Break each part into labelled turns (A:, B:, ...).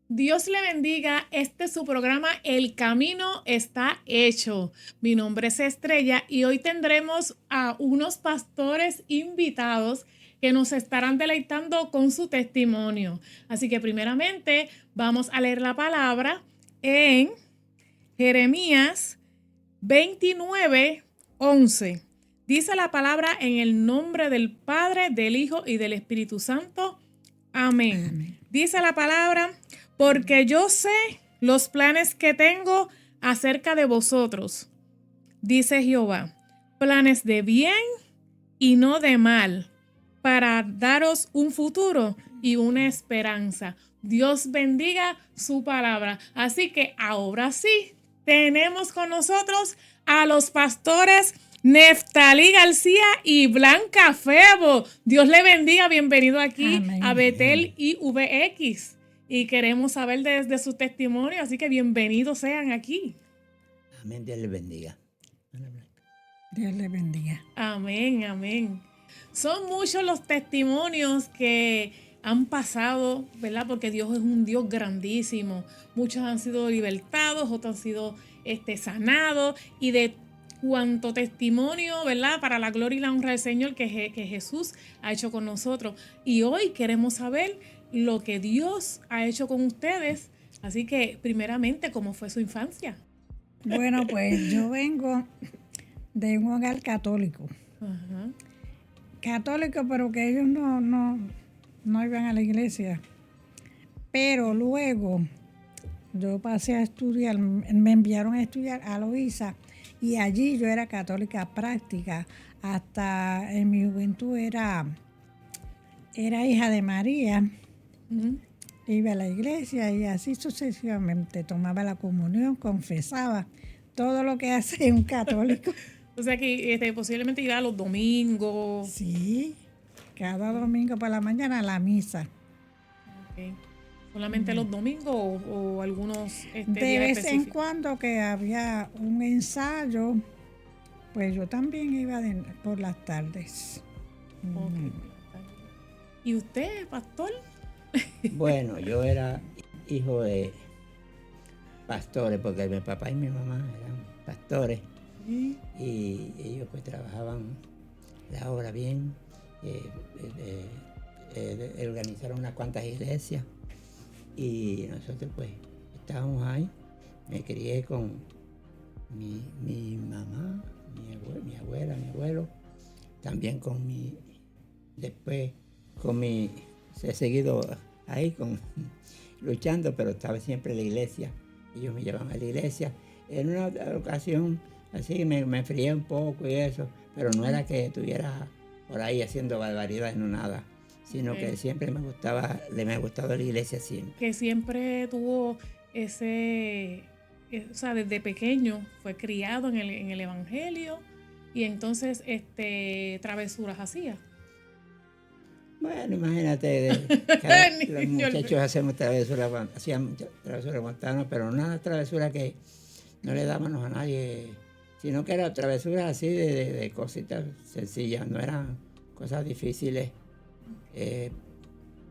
A: Dios le bendiga. Este es su programa El Camino está hecho. Mi nombre es Estrella y hoy tendremos a unos pastores invitados que nos estarán deleitando con su testimonio. Así que primeramente vamos a leer la palabra en Jeremías 29:11. Dice la palabra en el nombre del Padre, del Hijo y del Espíritu Santo. Amén.
B: Amén.
A: Dice la palabra, porque yo sé los planes que tengo acerca de vosotros, dice Jehová, planes de bien y no de mal, para daros un futuro y una esperanza. Dios bendiga su palabra. Así que ahora sí, tenemos con nosotros a los pastores Neftalí García y Blanca Febo. Dios le bendiga. Bienvenido aquí
B: Amén.
A: a Betel y VX. Y queremos saber desde su testimonio, así que bienvenidos sean aquí.
C: Amén, Dios les bendiga.
B: Dios le bendiga.
A: Amén, amén. Son muchos los testimonios que han pasado, ¿verdad? Porque Dios es un Dios grandísimo. Muchos han sido libertados, otros han sido sanados y de cuanto testimonio, ¿verdad? Para la gloria y la honra del Señor que Jesús ha hecho con nosotros. Y hoy queremos saber lo que Dios ha hecho con ustedes. Así que, primeramente, ¿cómo fue su infancia?
B: Bueno, pues yo vengo de un hogar católico.
A: Ajá.
B: Católico, pero que ellos no iban a la iglesia. Pero luego yo pasé a estudiar, me enviaron a estudiar a Loíza y allí yo era católica práctica. Hasta en mi juventud era hija de María. Iba a la iglesia y así sucesivamente. Tomaba la comunión, confesaba, todo lo que hace un católico.
A: O sea que posiblemente iba los domingos.
B: Sí, cada domingo por la mañana a la misa.
A: Okay. ¿Solamente los domingos o algunos
B: De
A: días
B: vez en
A: específicos?
B: cuando que había un ensayo, pues yo también iba por las tardes.
A: Okay. ¿Y usted, pastor?
C: Bueno, yo era hijo de pastores, porque mi papá y mi mamá eran pastores.
A: Sí.
C: Y ellos pues trabajaban la obra bien, organizaron unas cuantas iglesias y nosotros pues estábamos ahí. Me crié con mi mamá, mi abuela, mi abuelo, también después he seguido ahí luchando, pero estaba siempre en la iglesia. Ellos me llevaban a la iglesia. En una ocasión así me enfrié un poco y eso, pero no era que estuviera por ahí haciendo barbaridades, no nada, sino que siempre me ha gustado la iglesia siempre.
A: Que siempre tuvo o sea, desde pequeño fue criado en el evangelio y entonces travesuras hacía.
C: Bueno, imagínate, los muchachos hacían travesuras cuando estaban, pero no una travesura que no le dábamos a nadie, sino que eran travesuras así de cositas sencillas, no eran cosas difíciles,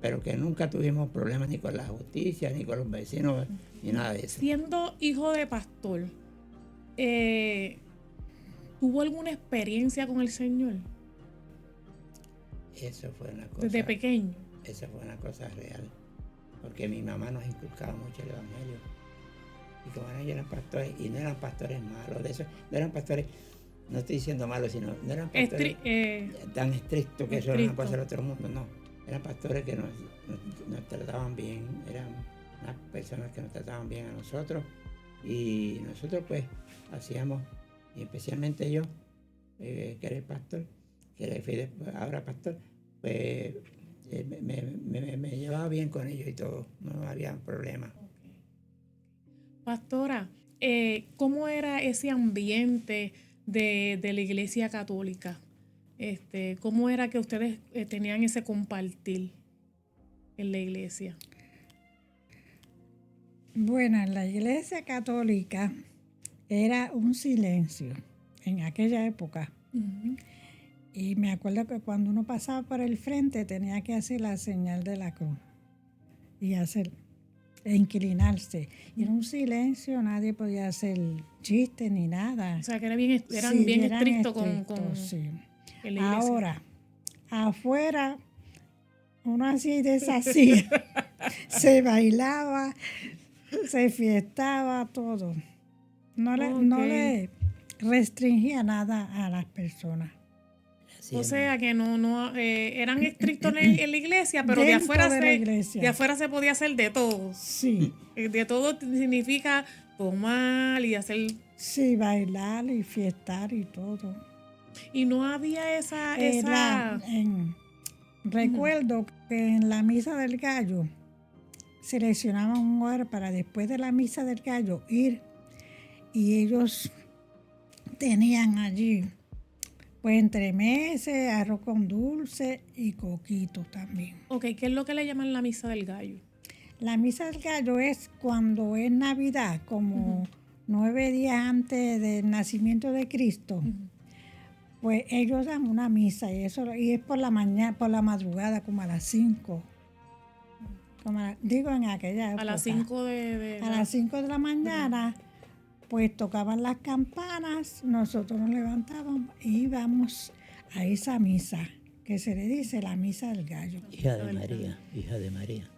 C: pero que nunca tuvimos problemas ni con la justicia, ni con los vecinos, ni nada de eso.
A: Siendo hijo de pastor, ¿tuvo alguna experiencia con el Señor?
C: Eso fue una cosa.
A: Desde pequeño.
C: Esa fue una cosa real, porque mi mamá nos inculcaba mucho el evangelio. Y como ellos eran pastores, y no eran pastores malos, de eso, no eran pastores, no estoy diciendo malos, sino no eran pastores tan estrictos que eso no pasa a otro mundo, no. Eran pastores que nos trataban bien, eran unas personas que nos trataban bien a nosotros, y nosotros pues hacíamos, y especialmente yo, que era el pastor, que fui ahora pastor, pues me llevaba bien con ellos y todo, no había problemas.
A: Pastora, ¿cómo era ese ambiente de la iglesia católica? ¿Cómo era que ustedes tenían ese compartir en la iglesia?
B: Bueno, en la iglesia católica era un silencio en aquella época.
A: Uh-huh.
B: Y me acuerdo que cuando uno pasaba por el frente tenía que hacer la señal de la cruz y hacer e inclinarse. Y era un silencio, nadie podía hacer chistes ni nada.
A: O sea, que eran
B: Sí,
A: bien
B: eran
A: estrictos con
B: estrictos, sí.
A: en la iglesia.
B: Ahora, afuera, uno así deshacía, se bailaba, se fiestaba, todo. No
A: Ok.
B: le restringía nada a las personas.
C: Así
A: O
C: es,
A: sea que eran estrictos en la iglesia, pero
B: Dentro de la iglesia.
A: de afuera se podía hacer de todo.
B: Sí,
A: De todo significa tomar y hacer.
B: sí, bailar y fiestar y todo.
A: Y no había
B: Recuerdo que en la misa del gallo seleccionaban un lugar para después de la misa del gallo ir, y ellos tenían allí pues entremeses, arroz con dulce y coquito también.
A: Ok, ¿qué es lo que le llaman la misa del gallo?
B: La misa del gallo es cuando es Navidad, como 9 días antes del nacimiento de Cristo. Pues ellos dan una misa y es por la mañana, por la madrugada, como a las 5. Digo, en aquella época.
A: A las 5
B: A las 5 de la mañana, pues tocaban las campanas, nosotros nos levantábamos y íbamos a esa misa, que se le dice la misa del gallo.
C: hija de María, hija de María.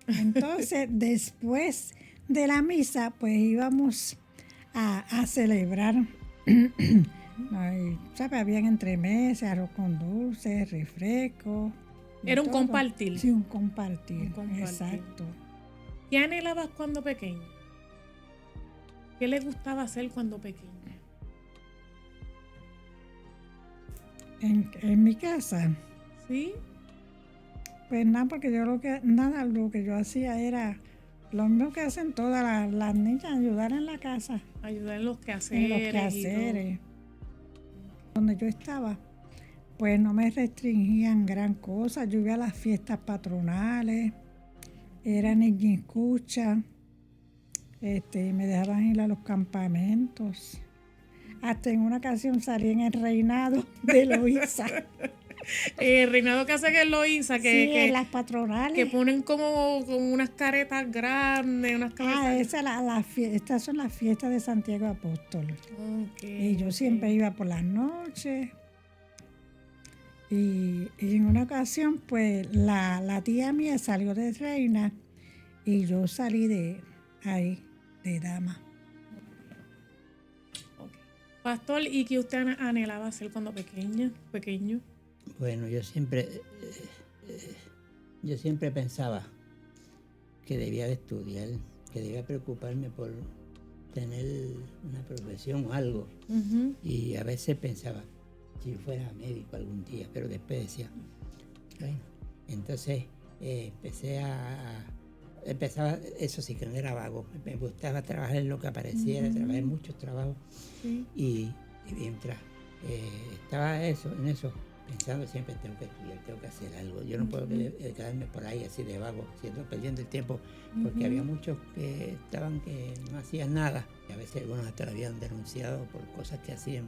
B: Entonces, después de la misa, pues íbamos a celebrar. Ay, ¿sabe? Habían entremeses, arroz con dulce, refresco. y
A: Era un
B: todo.
A: compartir.
B: Sí, un compartir.
A: Un compartir.
B: Exacto.
A: ¿Qué anhelabas cuando pequeña? ¿Qué le gustaba hacer cuando pequeña?
B: En mi casa,
A: ¿Sí?
B: pues nada, porque lo que yo hacía era lo mismo que hacen todas las niñas, ayudar en la casa,
A: Ayudar en los
B: en
A: quehaceres.
B: los
A: y todo.
B: quehaceres. Donde yo estaba, pues no me restringían gran cosa. Yo iba a las fiestas patronales, era niña escucha, me dejaban ir a los campamentos. Hasta en una ocasión salí en el reinado de Loíza.
A: El reinado que hace que es Loíza,
B: Sí,
A: que
B: en las patronales.
A: que ponen como con unas caretas grandes, unas cabezas.
B: Estas son las fiestas de Santiago Apóstol.
A: Ok,
B: Y yo
A: ok.
B: siempre iba por las noches. Y en una ocasión, pues la tía mía salió de reina y yo salí de ahí, de dama.
A: Ok. Pastor, ¿y qué usted anhelaba hacer cuando pequeño?
C: Bueno, yo siempre pensaba que debía de estudiar, que debía preocuparme por tener una profesión o algo.
A: Ujú.
C: Y a veces pensaba, si yo fuera médico algún día, pero después decía, bueno, entonces empezaba, eso sí que no era vago, me gustaba trabajar en lo que apareciera, trabajé en muchos trabajos.
A: Sí.
C: Y mientras estaba en eso, pensando siempre tengo que estudiar, tengo que hacer algo. Yo no puedo quedarme por ahí así de vago, perdiendo el tiempo, porque había muchos que no hacían nada. Y a veces algunos hasta lo habían denunciado por cosas que hacían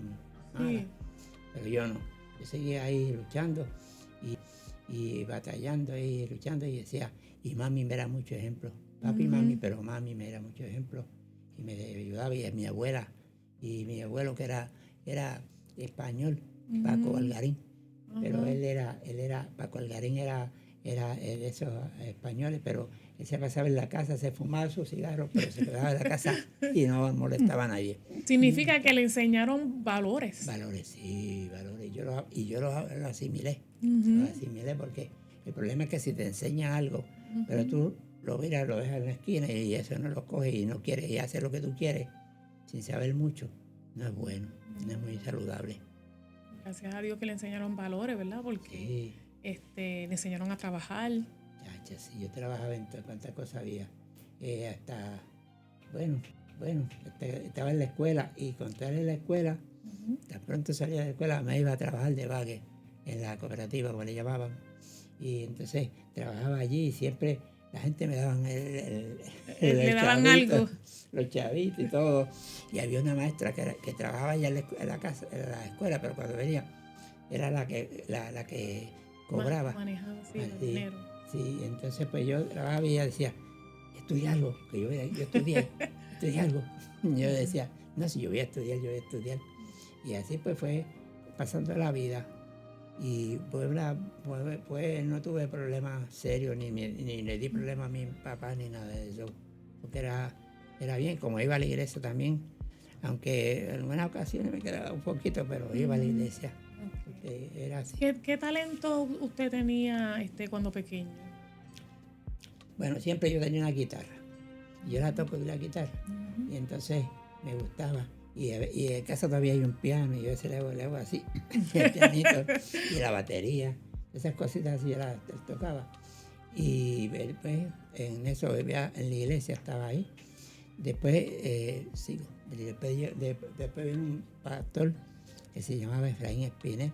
C: malas.
A: Sí.
C: Pero yo no. Yo seguía ahí luchando y batallando y luchando, y decía, y mami me era mucho ejemplo. Papi y mami, pero mami me era mucho ejemplo. Y me ayudaba, y mi abuela, y mi abuelo que era español, Paco Algarín. Pero Paco Algarín era de esos españoles, pero él se pasaba en la casa, se fumaba sus cigarros, pero se quedaba en la casa y no molestaba a nadie.
A: Significa que le enseñaron valores.
C: Valores, sí, valores. Yo lo asimilé.
A: Ujú.
C: Lo asimilé porque el problema es que si te enseña algo, pero tú lo miras, lo dejas en la esquina y eso no lo coges y no quieres y haces lo que tú quieres sin saber mucho, no es bueno, no es muy saludable.
A: Gracias a Dios que le enseñaron valores, ¿verdad? Porque
C: Sí,
A: le enseñaron a trabajar.
C: chacha, sí, yo trabajaba en cuántas cosas había. Estaba en la escuela y cuando estaba en la escuela, tan pronto salía de la escuela, me iba a trabajar de vague en la cooperativa, como le llamaban. Y entonces trabajaba allí y siempre la gente me daban
A: Le daban
C: chavito,
A: algo.
C: los chavitos y todo. Y había una maestra que trabajaba ya en la escuela, pero cuando venía era la que cobraba.
A: Manejaba, sí, el
C: Sí,
A: dinero.
C: sí, entonces pues yo trabajaba y ella decía, estudia algo, que yo estudié algo. Y yo decía, no, si yo voy a estudiar. Y así pues fue pasando la vida. Y pues no tuve problemas serios, ni le di problemas a mi papá, ni nada de eso. Porque era bien, como iba a la iglesia también, aunque en algunas ocasiones me quedaba un poquito, pero iba a la iglesia. Era así.
A: ¿Qué talento usted tenía cuando pequeño?
C: Bueno, siempre yo tenía una guitarra. Yo la toco la guitarra. Y entonces me gustaba. Y en casa todavía hay un piano, y yo le hago así, el pianito, y la batería, esas cositas así yo las tocaba. Y después, en eso, en la iglesia estaba ahí. Después, sigo. Después vino un pastor que se llamaba Efraín Espinel,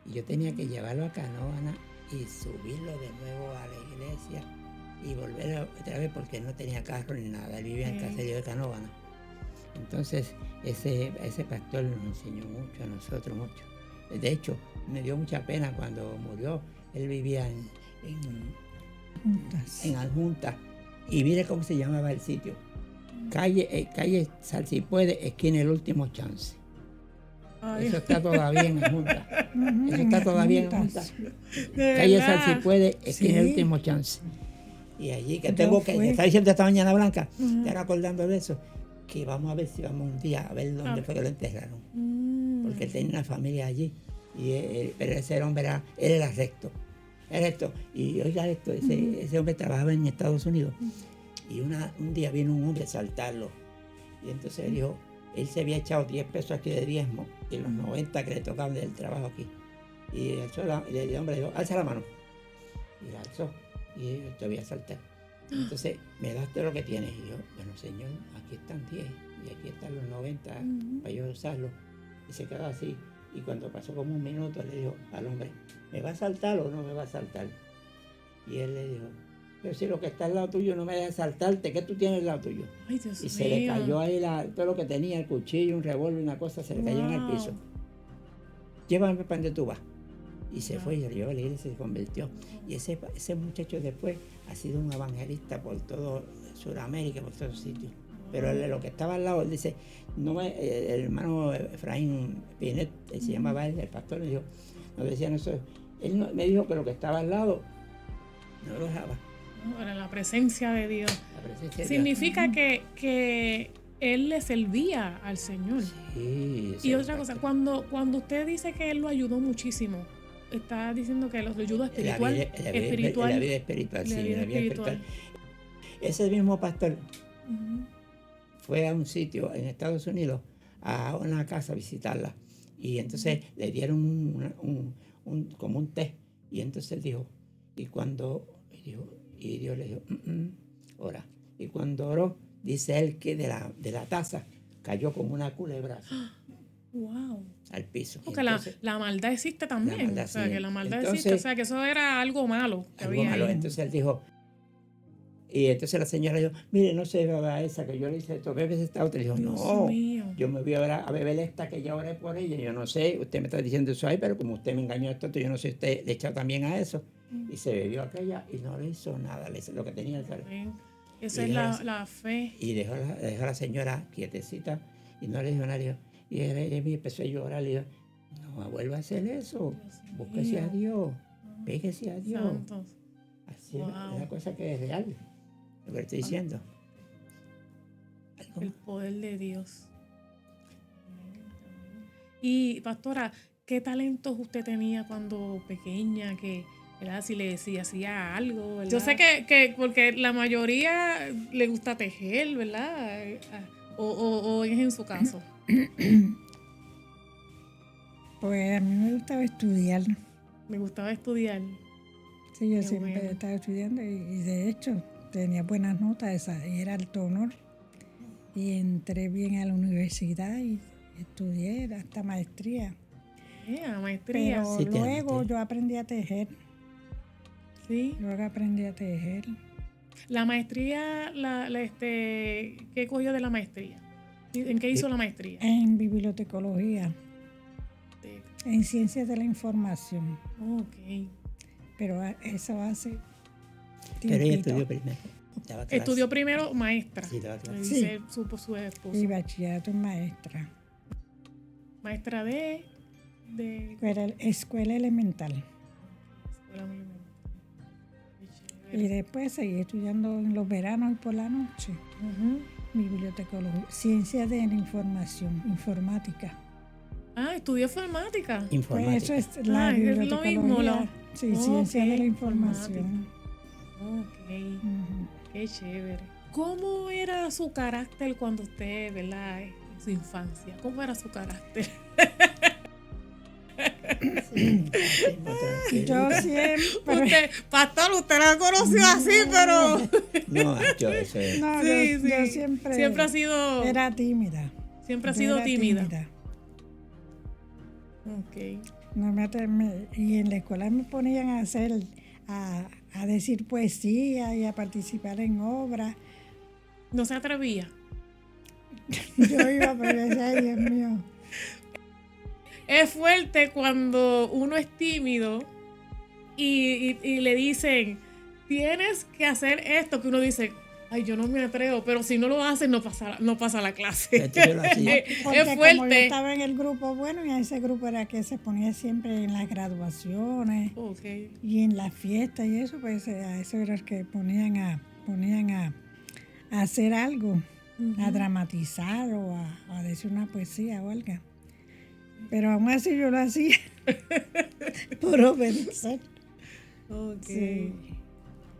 C: y yo tenía que llevarlo a Canóvana y subirlo de nuevo a la iglesia y volver otra vez porque no tenía carro ni nada. Él vivía en el caserío de Canóvana. Entonces, ese pastor nos enseñó mucho a nosotros, mucho. De hecho, me dio mucha pena cuando murió. Él vivía en Adjunta. Y mire cómo se llamaba el sitio. Calle Salsipuede, esquina El Último Chance. Ay. Eso está todavía en Adjunta. Eso está todavía en Adjunta. Calle Salsipuede, esquina El Último Chance. Y allí que tengo que está diciendo esta mañana Blanca, te era acordando de eso, que vamos a ver si vamos un día a ver dónde fue que lo enterraron. Porque él tenía una familia allí. Pero ese hombre era recto. Y oiga esto, ese hombre trabajaba en Estados Unidos. Y un día vino un hombre a asaltarlo. Y entonces él dijo, él se había echado 10 pesos aquí de diezmo, y los 90 que le tocaban del trabajo aquí. Y el hombre dijo, alza la mano. Y la alzó. Y yo te voy a asaltar. Entonces, me daste lo que tienes. Y yo, bueno, señor, aquí están 10 y aquí están los 90 para yo usarlos. Y se quedó así. Y cuando pasó como un minuto, le dijo al hombre, ¿me va a asaltar o no me va a asaltar? Y él le dijo, pero si lo que está al lado tuyo no me deja asaltarte, ¿qué tú tienes al lado tuyo?
A: Ay, Dios
C: y se le cayó ahí todo lo que tenía, el cuchillo, un revólver, una cosa, se le cayó en el piso. Llévame para donde tú vas. Y se fue y se llevó a la iglesia y se convirtió. Y ese muchacho después ha sido un evangelista por todo Sudamérica, por todos sitios. Pero lo que estaba al lado, él dice, el hermano Efraín Pinet, se llamaba él, el pastor, me dijo, nos decía nosotros, él me dijo que lo que estaba al lado no lo dejaba.
A: Era la presencia de Dios. Significa que él le servía al Señor.
C: Sí,
A: y otra cosa, cuando usted dice que él lo ayudó muchísimo, está diciendo que lo ayudó espiritual.
C: En la vida espiritual. Ese mismo pastor fue a un sitio en Estados Unidos, a una casa a visitarla. Y entonces le dieron como un té. Y entonces él dijo, y Dios le dijo, ora. Y cuando oró, dice él que de la taza cayó como una culebra.
A: Wow.
C: Al piso.
A: Porque entonces, la maldad existe también. Que la maldad existe. O sea, que eso era algo malo.
C: Entonces él dijo, y entonces la señora dijo, mire, no se beba esa, que yo le hice esto, bebes esta otra. Y dijo, no, yo me voy a beber esta que ya oré por ella. Yo no sé, usted me está diciendo eso ahí, pero como usted me engañó esto, yo no sé, usted le echó también a eso. Y se bebió aquella y no le hizo nada, le hizo lo que tenía que hacer.
A: Esa es la fe.
C: Y dejó a la señora quietecita y no le dijo nada. Y él empezó a llorar, le dijo, no vuelva a hacer eso, búsquese a Dios, pégese a Dios.
A: Santos.
C: Así es una cosa que es real, lo que estoy diciendo.
A: El poder de Dios. Y pastora, ¿qué talentos usted tenía cuando pequeña? ¿Verdad? Si le hacía algo, ¿verdad? Yo sé que porque la mayoría le gusta tejer, ¿verdad? O es en su caso.
B: Pues a mí me gustaba estudiar.
A: Me gustaba estudiar.
B: Sí, yo siempre estaba estudiando y de hecho tenía buenas notas, era alto honor. Y entré bien a la universidad y estudié hasta maestría.
A: Maestría.
B: Pero
C: sí,
B: luego yo aprendí a tejer.
A: Sí.
B: Luego aprendí a tejer.
A: La maestría, ¿qué cogió de la maestría? ¿En qué hizo la maestría?
B: En bibliotecología. En ciencias de la información.
A: Ok.
B: Pero eso hace
C: tiempito. Pero ella estudió primero. Daba clase.
A: Estudió primero maestra.
C: Sí, daba clase.
A: Me
B: Sí.
A: dice su esposo.
B: Y bachillerato en maestra.
A: Maestra de
B: Escuela elemental.
A: escuela militar. Qué chévere.
B: Y después seguí estudiando en los veranos y por la noche.
A: Ujú.
B: Bibliotecología, ciencias de la información, informática.
A: Ah, estudió informática.
B: Pues
C: Informática.
B: eso es la
A: Ah, es lo
B: bibliotecología.
A: mismo,
B: Sí,
A: Ok,
B: ciencias de la información.
A: Ok,
B: Ujú.
A: qué chévere. ¿Cómo era su carácter cuando usted, verdad, en su infancia? ¿Cómo era su carácter?
C: Sí, tranquilo.
B: Yo siempre.
A: Usted, pastor, usted la conoció así, pero...
C: No, yo eso es.
B: No,
A: Sí,
B: yo
A: sí.
B: siempre.
A: Siempre ha sido...
B: Era tímida.
A: Siempre ha
B: Yo
A: sido
B: era
A: tímida. Ok.
B: No y en la escuela me ponían a a decir poesía y a participar en obras.
A: No se atrevía.
B: Yo iba, pero yo decía, ay, Dios mío.
A: Es fuerte cuando uno es tímido y le dicen, tienes que hacer esto, que uno dice, ay, yo no me atrevo, pero si no lo haces, no pasa la clase.
C: Esto yo lo hacía.
B: Porque
A: Es
B: como yo
A: fuerte.
B: estaba en el grupo, bueno, y ese grupo era que se ponía siempre en las graduaciones
A: Ok.
B: y en las fiestas y eso, pues a eso era el que ponían a hacer algo, a dramatizar o a decir una poesía o algo. Pero aún así yo lo hacía por obedecer.
A: Ok.
B: Sí.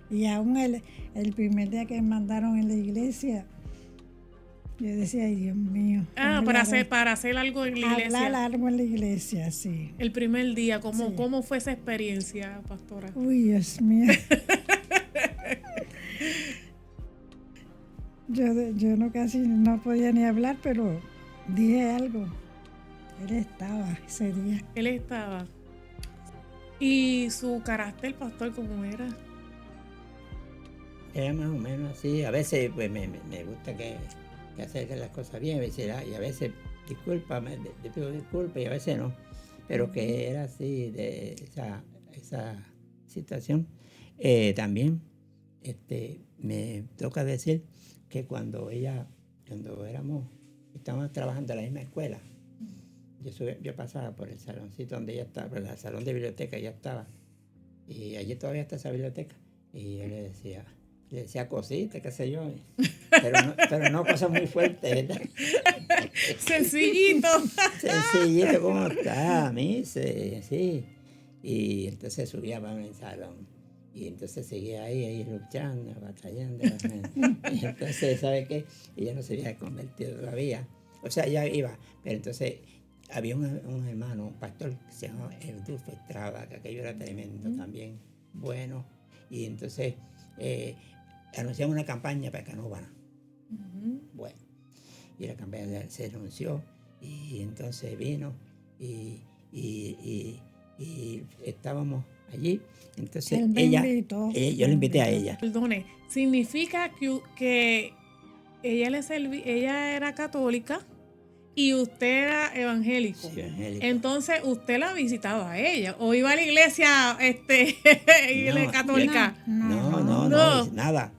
B: Y aún el primer día que me mandaron en la iglesia, yo decía, ay Dios mío.
A: Ah,
B: ¿cómo le
A: para hacer algo en la
B: hablar
A: iglesia.
B: algo en la iglesia, sí.
A: El primer día,
B: Sí.
A: ¿cómo fue esa experiencia, pastora?
B: Uy, Dios mío. Yo no casi no podía ni hablar, pero dije algo. Él estaba ese día.
A: Él estaba. ¿Y su carácter, pastor, cómo era?
C: Era más o menos así. A veces pues me gusta que hacer las cosas bien, y a veces discúlpame, te pido disculpas y a veces no. Pero que era así de esa situación. También me toca decir que cuando estábamos trabajando en la misma escuela, yo pasaba por el saloncito donde ella estaba, por el salón de biblioteca ella estaba, y allí todavía está esa biblioteca, y yo le decía cositas, qué sé yo, pero no cosas muy fuertes, ¿verdad?
A: Sencillito.
C: Sencillito, ¿cómo está? Me dice, sí. Y entonces subía para el salón. Y entonces seguía ahí luchando, batallando. Y entonces, ¿sabe qué? Ella no se había convertido todavía. O sea, ella iba. Pero entonces había un hermano, un pastor, que se llamaba Eudulfo Estrada, que aquello era tremendo también, bueno. Y entonces anunciamos una campaña para Canóvana. Bueno, y la campaña se anunció y entonces vino y estábamos allí. Entonces
B: Él me invitó.
C: yo le invité a ella.
A: Perdone, significa que ella era católica y usted era evangélico.
C: Sí, evangélico.
A: Entonces, ¿usted la visitaba a ella? ¿O iba a la iglesia
C: No,
A: católica?
C: No,
A: No.
C: nada.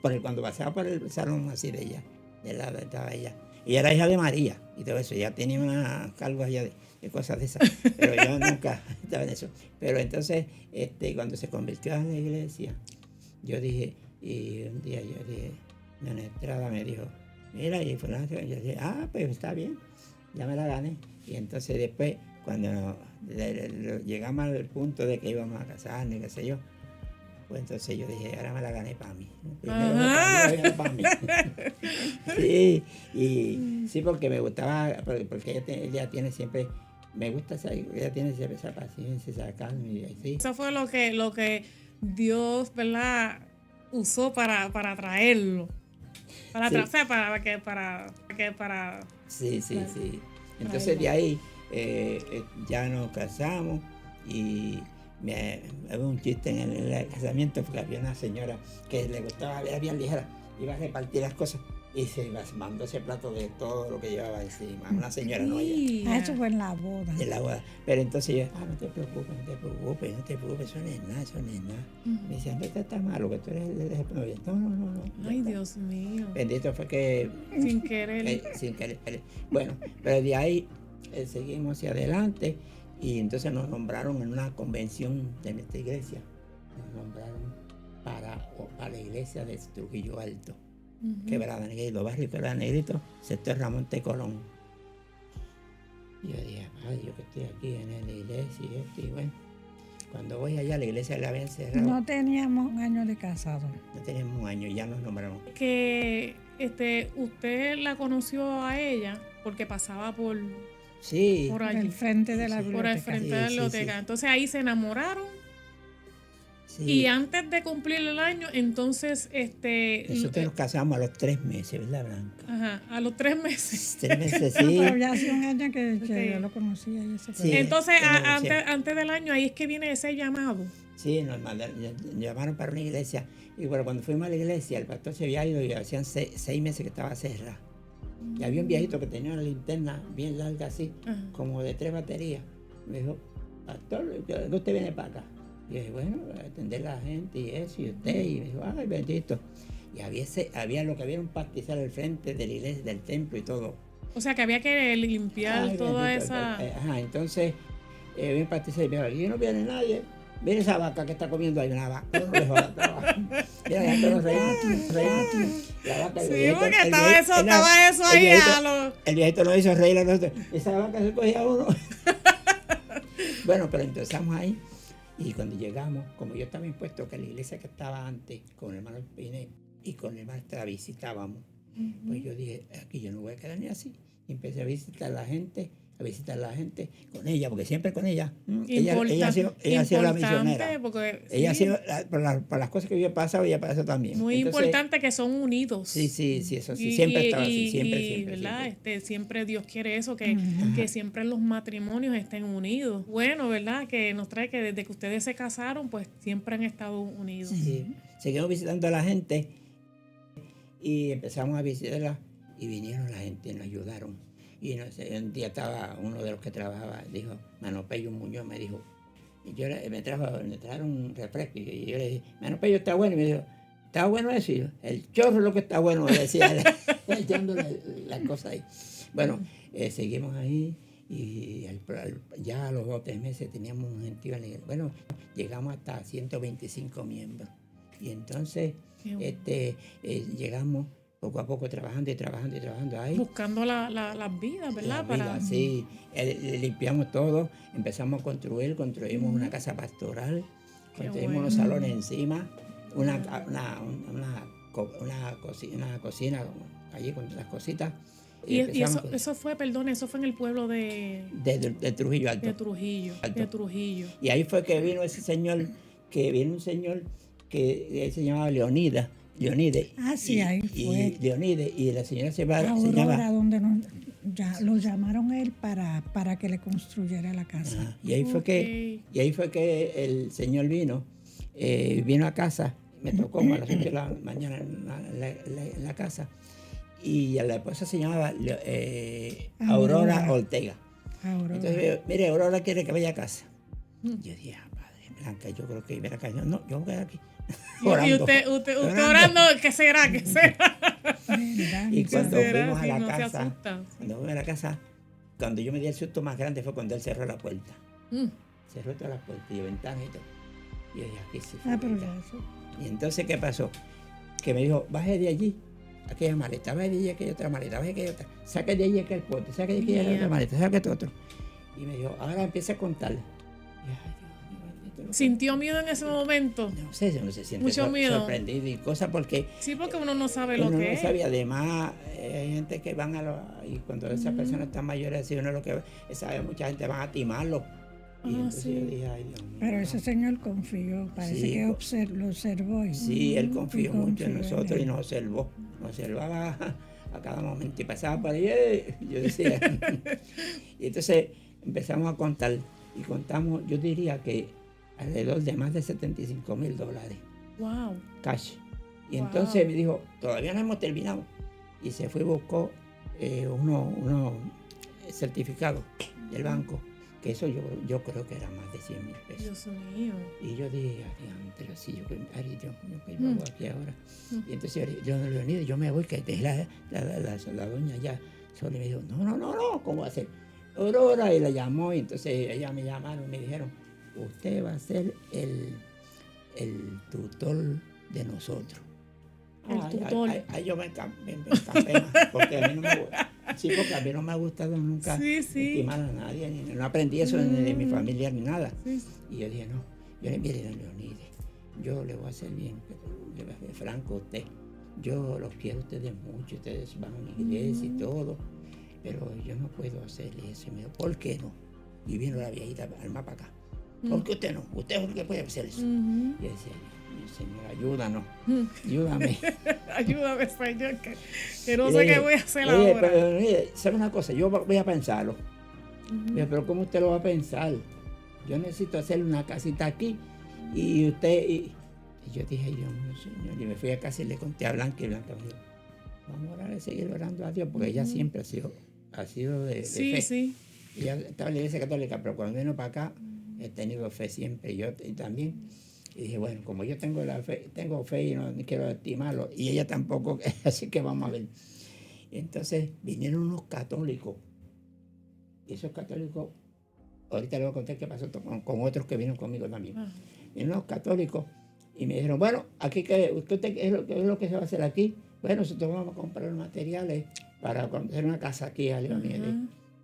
C: Porque cuando pasaba por el salón así de ella, de lado estaba ella. Y era hija de María y todo eso. Ella tenía una cargo allá de cosas de esas. Pero yo nunca estaba en eso. Pero entonces, cuando se convirtió en la iglesia, yo dije, y un día yo dije, Nana Estrada me dijo, mira, y fulano, yo dije, pues está bien, ya me la gané. Y entonces después, cuando llegamos al punto de que íbamos a casarnos, qué sé yo, pues entonces yo dije, ahora me la gané para mí. Primero para mí. Sí, y sí, porque me gustaba, porque ella tiene siempre, me gusta, ella tiene siempre esa paciencia, esa calma y así.
A: Eso fue lo que Dios, ¿verdad?, usó para atraerlo. Para
C: Sí. Entonces de ahí ya nos casamos y había un chiste en el casamiento porque había una señora que le gustaba, era bien ligera, iba a repartir las cosas Y se mandó ese plato de todo lo que llevaba encima. Una señora no
A: Mira.
B: Eso fue en la boda.
C: de la boda. Pero entonces yo, no te preocupes, no te preocupes, no te preocupes, eso no es nada, eso no es nada. Me decían, no te está malo, que tú eres el novio. No, no, no, no.
A: Ay, Dios mío.
C: Bendito fue que
A: Sin querer.
C: sin querer. Bueno, pero de ahí seguimos hacia adelante y entonces nos nombraron en una convención de nuestra iglesia. Nos nombraron para la iglesia de Trujillo Alto, Quebrada Negrito, barrio Quebrada Negrito, sector Ramón T. Colón. Y yo dije, ay, yo que estoy aquí en la iglesia y esto, y bueno, cuando voy allá la iglesia la habían cerrado.
B: No teníamos un año de casado.
C: No teníamos un año, ya nos nombraron.
A: Que usted la conoció a ella porque pasaba por
C: Sí,
A: allí.
B: Por el frente de la
C: Sí,
B: biblioteca.
A: Por el frente de la
C: Sí, sí,
A: biblioteca.
C: sí.
A: Entonces ahí se enamoraron
C: sí.
A: y antes de cumplir el año, entonces
C: Nosotros nos casamos a los 3 meses, ¿verdad, Blanca?
A: ajá, a los 3 meses.
C: 3 meses,
B: No,
C: sí.
B: pero ya hace un año que
A: Sí.
B: yo lo conocía y eso.
C: Sí.
A: Entonces
C: Bueno, sí.
A: antes del año ahí es que viene ese llamado.
C: Sí, nos llamaron para una iglesia. Y bueno, cuando fuimos a la iglesia, el pastor se había ido y hacían 6 meses que estaba cerrada. Y había un viejito que tenía una linterna bien larga así,
A: Ajá.
C: como de 3 baterías. Me dijo, pastor, ¿qué usted viene para acá? Y yo dije, bueno, a atender a la gente y eso, y usted. Y me dijo, ay, bendito. Y había lo que había un pastizal al frente de la iglesia, del templo y todo.
A: O sea que había que limpiar
C: Ay,
A: toda
C: bendito,
A: esa.
C: Ajá, entonces, viene un pastizal y me dijo, aquí no viene nadie. Mira esa vaca que está comiendo ahí, una vaca. No le jodas, trabaja. Mira, ya te lo reímos. La vaca,
A: Sí,
C: el viejito-
A: porque
C: el
A: estaba
C: viejito-
A: eso
C: el
A: ahí
C: viejito-
A: a lo.
C: El viejito nos hizo reír a nosotros. Esa vaca se cogía a uno. Bueno, pero empezamos ahí. Y cuando llegamos, como yo estaba impuesto que la iglesia que estaba antes, con el hermano Piné y con el hermano la visitábamos, pues yo dije, aquí yo no voy a quedar ni así. Y empecé a visitar a la gente con ella, porque siempre con ella. Ella ha sido la misionera.
A: Porque,
C: Ella ha
A: sí,
C: sido, por las cosas que yo he pasado, ella pasó también.
A: muy
C: Entonces,
A: importante que son unidos.
C: Sí, eso sí,
A: Y-
C: siempre
A: y-
C: estaba así,
A: y-
C: siempre,
A: y,
C: siempre.
A: ¿verdad?
C: siempre.
A: Siempre Dios quiere eso, que siempre los matrimonios estén unidos. Bueno, ¿verdad? Que nos trae que desde que ustedes se casaron, pues siempre han estado unidos.
C: Sí. Seguimos visitando a la gente y empezamos a visitarla y vinieron la gente, nos ayudaron. Y no sé, un día estaba uno de los que trabajaba, dijo, Manopello Muñoz, me dijo, y yo me trajeron un refresco y yo le dije, Manopello está bueno, y me dijo, ¿está bueno eso? Y yo, el chorro es lo que está bueno, me decía él, echándole las cosas ahí. Bueno, seguimos ahí y ya a los 2 o 3 meses teníamos un gentío en la iglesia. Bueno, llegamos hasta 125 miembros. Y entonces
A: Qué bueno.
C: llegamos poco a poco trabajando ahí.
A: Buscando las vidas, ¿verdad?
C: La vida, sí. Limpiamos todo, empezamos a construimos una casa pastoral,
A: Qué
C: construimos
A: bueno.
C: unos salones encima, una cocina allí con las cositas.
A: Y
C: empezamos
A: eso fue, perdón, eso fue en el pueblo de
C: Trujillo Alto.
A: Trujillo.
C: Alto.
A: De Trujillo.
C: Y ahí fue que vino un señor que se llamaba Leonide.
B: Ah, sí, ahí fue.
C: Leonide, y la señora se
B: Aurora,
C: llamaba.
B: donde lo llamaron él para que le construyera la casa.
C: Ajá, y ahí fue que el señor vino a casa, me tocó como a las 8 de la mañana en la casa, y a la esposa se llamaba Aurora Ortega.
B: Aurora.
C: Entonces, mire, Aurora quiere que vaya a casa. Yo dije, Padre Blanca, yo creo que iba a casa. No, yo voy a quedar aquí.
A: Y usted orando, ¿qué será? ¿Qué será?
B: ¿Verdad?
C: Y
A: ¿Qué
C: cuando
A: será?
C: fuimos a
A: Si
C: la
A: no se
C: casa,
A: asusta.
C: cuando yo me di el susto más grande fue cuando él cerró la puerta.
A: Mm.
C: Cerró todas las puertas y ventanas y todo. Y yo dije, aquí sí.
B: Pero ya eso.
C: Y entonces, ¿qué pasó? Que me dijo, baje de allí, aquella maleta, baje de allí, aquella otra maleta, baje de aquella otra, saque de allí aquel pote, saque de aquella otra maleta, saque de otro. Y me dijo, ahora empieza a contar. Y, ay, Dios mío, bendito, no
A: ¿Sintió miedo en ese momento?
C: No sé, uno se siente
A: Mucho miedo.
C: sorprendido y cosas porque
A: Sí, porque uno no sabe lo
C: uno
A: que
C: no
A: es.
C: sabía. Además, hay gente que van y cuando esas personas están mayores, así uno lo que sabe, mucha gente van a timarlo. Y entonces
A: sí.
C: yo dije, ay, Dios mío.
B: Pero ese señor confió, parece
C: Sí,
B: que lo observó.
C: Sí, él confió mucho en
B: confió
C: nosotros
B: él.
C: y nos observó. Nos observaba a cada momento y pasaba por ahí. Yo decía. Y entonces empezamos a contar y contamos, yo diría que alrededor de más de $75,000
A: Wow.
C: cash. Y
A: Wow.
C: entonces me dijo, todavía no hemos terminado. y se fue y buscó unos certificados del banco, que eso yo creo que era más de 100,000 pesos.
A: Dios mío.
C: Y yo dije, adiante, así, ay, Dios mío, ¿qué yo hago aquí ahora? Y entonces yo no le dije, yo me voy, que es la doña ya sola, y me dijo, no, ¿cómo va a ser? Aurora, y la llamó, y entonces ella me llamaron y me dijeron, usted va a ser el tutor de nosotros.
A: Tutor.
C: Yo me escapé más, porque a mí no me gusta. Sí, porque a mí no me ha gustado nunca
A: Sí.
C: estimar a nadie, no aprendí eso ni de mi familia ni nada.
A: Sí.
C: Y yo dije, no, yo le mire, don Leonides, yo le voy a hacer bien, le voy a ser franco a usted. Yo los quiero a ustedes mucho, ustedes van a una iglesia y todo, pero yo no puedo hacerle eso. Y me dijo, ¿por qué no? Y vino la viejita al mapa acá. ¿Por qué usted no? Usted es el que puede hacer eso. Y yo decía, Señor, ayúdanos, ayúdame.
A: Ayúdame, Señor, que no
C: Y
A: sé
C: le
A: qué
C: dije,
A: voy a hacer
C: oye,
A: ahora.
C: pero, mire, ¿sabe una cosa? Yo voy a pensarlo. Pero ¿cómo usted lo va a pensar? Yo necesito hacerle una casita aquí y usted... Y yo dije, ay, Dios mío, Señor. Y me fui a casa y le conté a Blanca, y Blanca me dijo, vamos a orar y seguir orando a Dios, porque ella siempre ha sido de fe.
A: Sí.
C: Ella estaba en la iglesia católica, pero cuando vino para acá he tenido fe siempre, yo también. Y dije, bueno, como yo tengo fe y no quiero estimarlo, y ella tampoco, así que vamos a ver. Entonces vinieron unos católicos, y esos católicos, ahorita les voy a contar qué pasó con otros que vinieron conmigo también. Vinieron unos católicos y me dijeron, bueno, aquí ¿qué es lo que se va a hacer aquí? Bueno, nosotros vamos a comprar materiales para hacer una casa aquí a Leonides.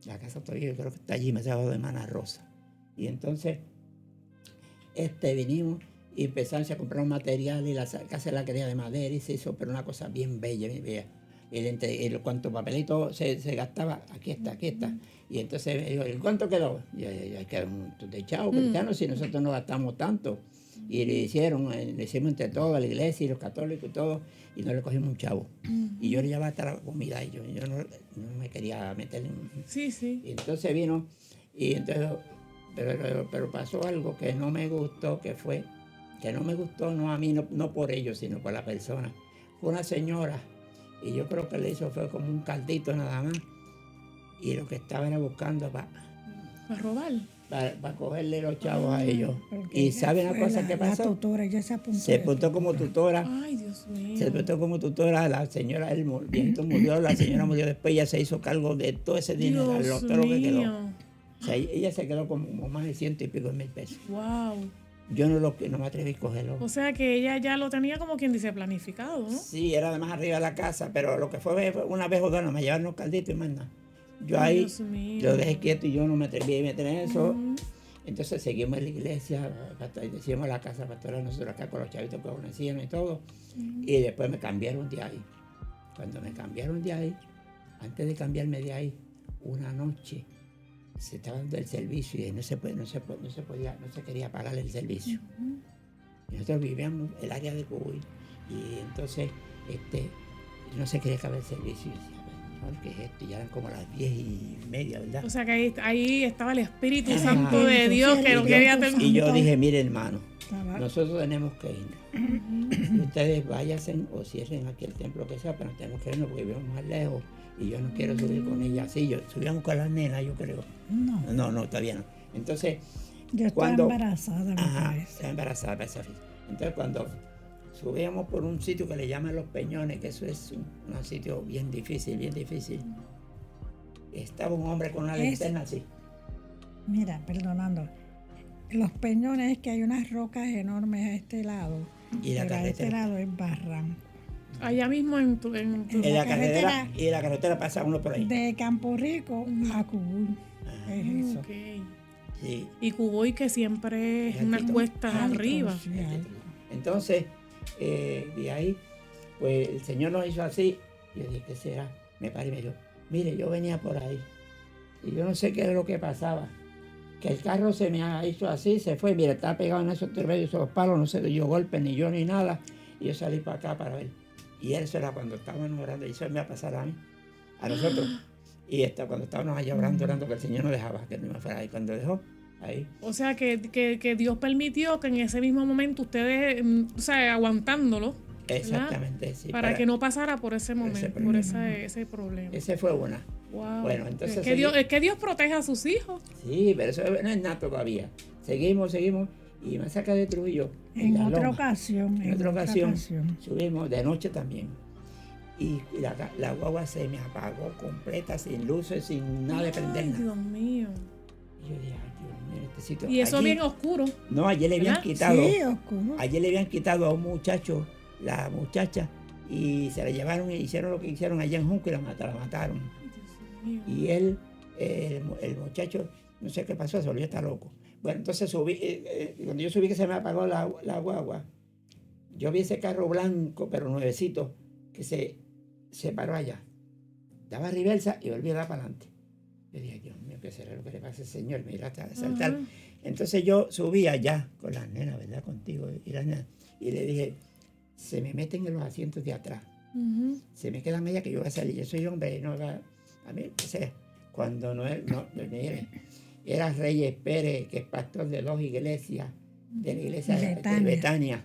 C: La casa todavía yo creo que está allí, me ha llevado de Mana Rosa. Y entonces vinimos y empezamos a comprar un material, y la casa la quería de madera, y se hizo, pero una cosa bien bella, bien bella. El cuanto papelito se gastaba, aquí está. Y entonces me dijo, ¿cuánto quedó? Ya quedó un techado cristiano, si nosotros no gastamos tanto. Y le hicimos entre todos, a la iglesia y los católicos y todo, y no le cogimos un chavo. Y yo le llevaba hasta la comida, y yo no me quería meter en...
A: Sí.
C: Y entonces vino, y entonces, pero pasó algo que no me gustó, no a mí, no por ellos, sino por la persona. Fue una señora, y yo creo que le hizo fue como un caldito nada más, y lo que estaba era buscando
A: ¿Para robar?
C: para cogerle los chavos a ellos. Y ¿sabe una cosa que pasó?
B: La tutora, ella se
C: apuntó como tutora.
A: Ay, Dios mío.
C: Se apuntó como tutora, la señora, el viento murió, la señora murió después, ella se hizo cargo de todo ese dinero, todo lo que quedó. O sea, ella se quedó como más de 100 y pico de mil pesos.
A: Wow.
C: Yo no me atreví a cogerlo.
A: O sea que ella ya lo tenía como quien dice planificado, ¿no?
C: Sí, era además arriba de la casa, pero lo que fue una vez o dos, no me llevaron los calditos y más nada. Yo ahí lo dejé quieto y yo no me atreví a meter en eso. Entonces seguimos en la iglesia, hicimos la casa pastoral nosotros acá con los chavitos que conocían y todo. Y después me cambiaron de ahí. Cuando me cambiaron de ahí, antes de cambiarme de ahí, una noche se estaba dando el servicio y no se quería pagar el servicio. Y nosotros vivíamos en el área de Cuy y entonces no se quería acabar el servicio. Y decía, ¿qué es esto? Ya eran como las 10:30, ¿verdad?
A: O sea que ahí estaba el Espíritu Santo de Dios que no quería terminar.
C: Y yo dije, mire hermano, nosotros tenemos que irnos. Ustedes váyanse o cierren aquí el templo que sea, pero tenemos que irnos porque vivimos más lejos y yo no quiero subir con ella así. Subíamos con las nenas, yo creo. No, todavía no. Entonces,
B: yo estaba embarazada, me parece.
C: Estaba embarazada para esa fiesta. Entonces, cuando subíamos por un sitio que le llaman Los Peñones, que eso es un sitio bien difícil. Estaba un hombre con una linterna así.
B: Mira, perdonando. Los Peñones es que hay unas rocas enormes a este lado.
C: Y la carretera.
B: A este lado es barranco.
A: Allá mismo en
C: la carretera. Y la carretera pasa uno por ahí.
B: De Campo Rico a Cubuy. Es eso.
A: Okay.
C: Sí.
A: Y Cubuy que siempre es una cuesta arriba.
B: Sí,
C: entonces, de ahí, pues el Señor nos hizo así. Yo dije, ¿qué será? Me paré y me dijo, mire, yo venía por ahí. Y yo no sé qué era lo que pasaba. Que el carro se me hizo así, se fue. Mira, estaba pegado en esos trevellos, esos palos, no se le dio golpe, ni yo ni nada. Y yo salí para acá para ver. Y eso era cuando estábamos orando. Y eso me iba a pasar a mí, a nosotros. Y cuando estábamos allá orando, que el Señor no dejaba que no me fuera ahí. Cuando dejó, ahí.
A: O sea que Dios permitió que en ese mismo momento ustedes, o sea, aguantándolo,
C: Exactamente, sí.
A: Para que no pasara por ese momento, por
C: problema.
A: ese problema.
C: Ese fue una.
A: Wow.
C: Bueno, entonces
A: Es que Dios protege a sus hijos.
C: Sí, pero eso no es nato todavía. Seguimos, y más cerca de Trujillo.
B: En
C: la
B: otra
C: loma.
B: ocasión.
C: En otra ocasión subimos de noche también. Y la guagua se me apagó completa, sin luces, sin nada de prenderla.
A: Dios mío.
C: Y yo dije, ay, Dios mío, este sitio.
A: Y eso
C: Allí-
A: bien oscuro.
C: No, ayer le habían
A: ¿Verdad?
C: quitado.
B: Sí, oscuro.
C: Ayer le habían quitado a un muchacho, la muchacha, y se la llevaron y hicieron lo que hicieron allá en Junco y la mataron.
A: Ay, Dios mío.
C: Y él, el muchacho, no sé qué pasó, se volvió estar loco. Bueno, entonces subí, cuando yo subí que se me apagó la guagua, yo vi ese carro blanco, pero nuevecito, que se paró allá. Daba reversa y volví a dar para adelante. Yo dije, Dios mío, ¿qué será lo que le pasa al Señor? Me irá a saltar.
A: Ajá.
C: Entonces yo subí allá con las nenas, ¿verdad? Contigo y las nenas. Y le dije, se me meten en los asientos de atrás.
A: Ujú.
C: Se me quedan allá que yo voy a salir. Yo soy hombre, no va. A mí, o sea, cuando mire, era Reyes Pérez, que es pastor de 2 iglesias, de la iglesia de Betania.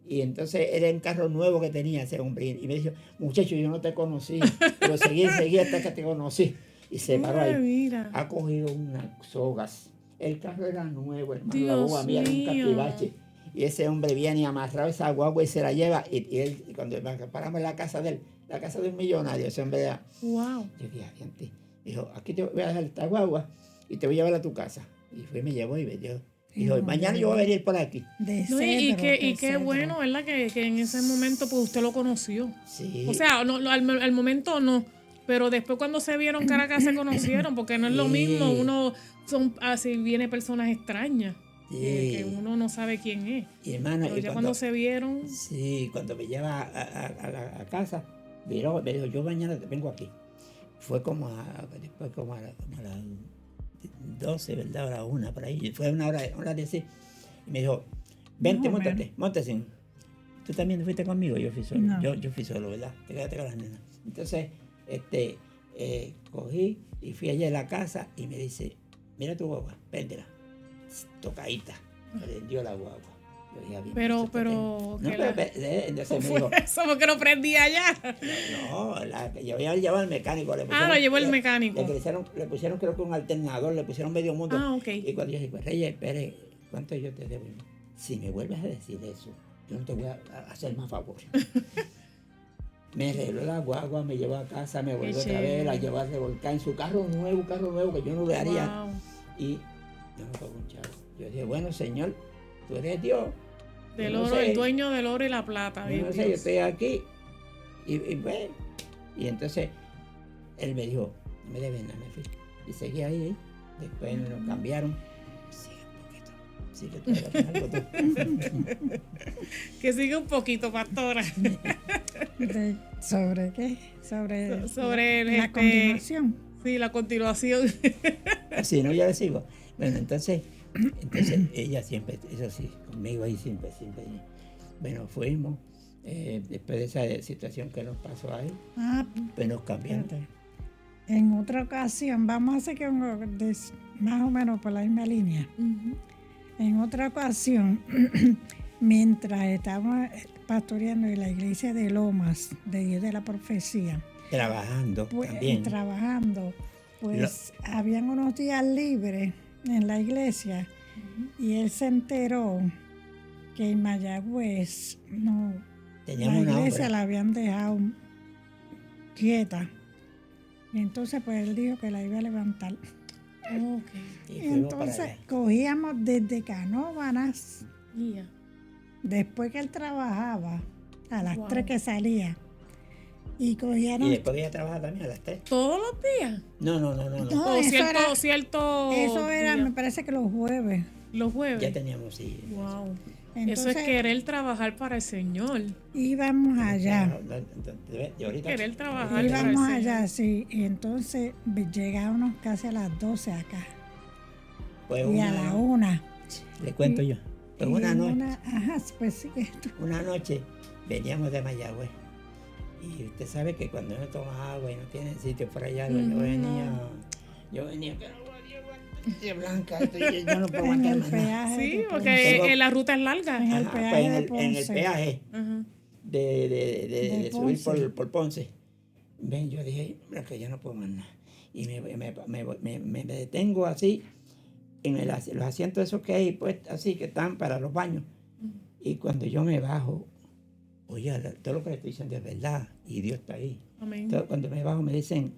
C: Y entonces era un carro nuevo que tenía ese hombre. Y me dijo, muchacho, yo no te conocí, pero seguí hasta que te conocí. Y se paró
A: Ay,
C: ahí.
A: mira.
C: Ha cogido unas sogas. El carro era nuevo, hermano. La
A: Dios
C: guagua mía era un
A: mío.
C: capivache. Y ese hombre viene y amarrado esa guagua y se la lleva. Y cuando paramos en la casa de él, la casa de un millonario, ese hombre era.
A: Wow.
C: Yo dije, adiante. Dijo, aquí te voy a dejar esta guagua y te voy a llevar a tu casa. Y fue, me llevó y me dio. Dijo, mañana yo voy a venir por aquí.
A: No, y qué bueno, ¿verdad? Que en ese momento pues usted lo conoció.
C: Sí.
A: O sea, al momento no. Pero después cuando se vieron cara a cara se conocieron, porque no es lo
C: Sí.
A: mismo, son así viene personas extrañas,
C: Sí.
A: que uno no sabe quién es.
C: Y hermana,
A: Pero
C: y
A: ya cuando se vieron,
C: Sí, cuando me lleva a casa, me dijo, yo mañana vengo aquí. Fue después como a las 12, ¿verdad? A la 1, por ahí. Fue una hora de así. Y me dijo, vente,
B: Más o menos.
C: móntese. ¿Tú también fuiste conmigo? Yo fui solo.
B: No.
C: Yo fui solo, ¿verdad? Te quedaste con las nenas. Entonces, cogí y fui allá a la casa y me dice, mira tu guagua, pérdela. Tocadita. Prendió la guagua. Yo dije, "Bien,
A: pero
C: eso
A: no,
C: no, entonces me
A: fue
C: dijo,
A: eso porque no prendía ya.
C: no, la que yo había llevado al mecánico.
A: Lo llevó el mecánico.
C: Le pusieron creo que un alternador, le pusieron medio mundo.
A: Ok.
C: Y cuando yo dije, Reyes, espere, ¿cuánto yo te debo? Si me vuelves a decir eso, yo no te voy a hacer más favor. Me arregló la guagua, me llevó a casa, me volvió otra vez, la llevó a revolcar en su carro nuevo que yo no le haría.
A: Wow.
C: Y no me pagó un chavo. Yo dije, bueno, Señor, tú eres Dios.
A: Del
C: Yo no
A: oro,
C: sé.
A: el dueño del oro y la plata.
C: Yo no
A: bien,
C: sé, yo
A: Dios.
C: estoy aquí. Y entonces él me dijo, no me debes nada, me fui. Y seguí ahí. Después nos cambiaron. Sigue un poquito. Sigue tú, algo tú.
A: Que sigue un poquito, pastora.
B: ¿Sobre qué? Sobre
A: el,
B: la continuación.
A: Sí, la continuación.
C: Así, ¿no? Ya le sigo. Bueno, entonces ella siempre, eso sí, conmigo ahí siempre. Bueno, fuimos. Después de esa situación que nos pasó ahí, pues nos cambiaron.
B: Espérate. En otra ocasión, vamos a hacer que más o menos por la misma línea. En otra ocasión, mientras estábamos pastoreando en la iglesia de Lomas, de Dios de la Profecía,
C: Trabajando también.
B: Pues habían unos días libres en la iglesia y él se enteró que en Mayagüez
C: Teníamos
B: la
C: una
B: iglesia
C: obra.
B: la habían dejado quieta. Y entonces pues él dijo que la iba a levantar.
C: Y
B: Y
C: fuimos para
B: entonces
C: allá.
B: cogíamos desde Canóvanas,
A: Yeah.
B: después que él trabajaba, a las
A: Wow.
B: 3 que salía, y cogíamos.
C: Y después ella trabajaba también a las 3.
A: ¿Todos los días?
C: No.
B: No,
A: O
B: eso
A: cierto
B: Eso era,
A: día.
B: me parece que los jueves.
A: Los jueves.
C: Ya teníamos, sí.
A: Wow.
B: Entonces
A: Eso es querer trabajar para el Señor.
B: íbamos allá.
C: Y ahorita,
A: Querer trabajar para el
B: Íbamos
A: Señor.
B: allá, sí. Y entonces llegábamos casi a las 12 acá.
C: pues
B: Y a la 1.
C: le cuento yo. Pues una noche.
B: Pues sí, esto.
C: Una noche veníamos de Mayagüez y usted sabe que cuando uno toma agua y no tiene sitio por allá, yo venía que no de blanca, yo no puedo
B: En
C: aguantar
B: el
C: más nada.
B: peaje.
A: Sí,
B: de
A: porque
C: Tengo-
A: la ruta es larga.
B: En el
C: Ajá,
B: peaje
C: pues
B: de
C: en el
B: Ponce.
C: peaje
A: Ajá.
C: de subir
B: Ponce.
C: por Ponce. Ven, yo dije, "Mira que ya no puedo más nada". Y me detengo así en los asientos esos que hay, pues así, que están para los baños. Y cuando yo me bajo, oye, todo lo que le estoy diciendo es verdad, y Dios está ahí.
A: Amén.
C: Entonces, cuando me bajo me dicen,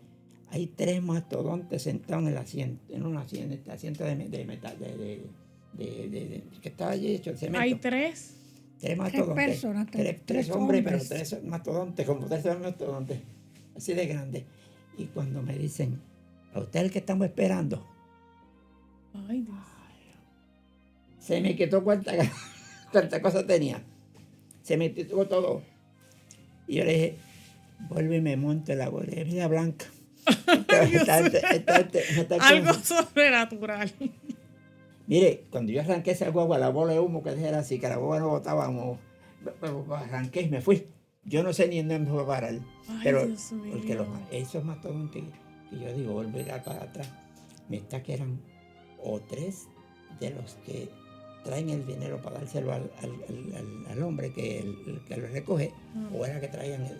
C: hay 3 mastodontes sentados en el asiento, en un asiento de metal, que estaba allí hecho de cemento.
A: Hay 3.
C: 3 mastodontes.
B: personas,
C: tres
B: tres
C: hombres, pero
B: hombres.
C: 3 mastodontes, como 3 mastodontes, así de grandes. Y cuando me dicen, ¿a usted es el que estamos esperando?
A: Ay, Dios.
C: Se me quitó cuánta cosa tenía. Se me quitó todo. Y yo le dije, vuelve y me monte la bolera blanca.
A: Algo sobrenatural.
C: Mire, cuando yo arranqué esa guagua, la bola de humo que era así, que la guagua no botaba humo, arranqué y me fui. Yo no sé ni en dónde me fue a parar.
A: Ay,
C: Pero
A: Dios mío.
C: porque esos mastodontes, que yo digo, volver para atrás, me está que eran o 3 de los que traen el dinero para dárselo al hombre que lo recoge, o era que traían el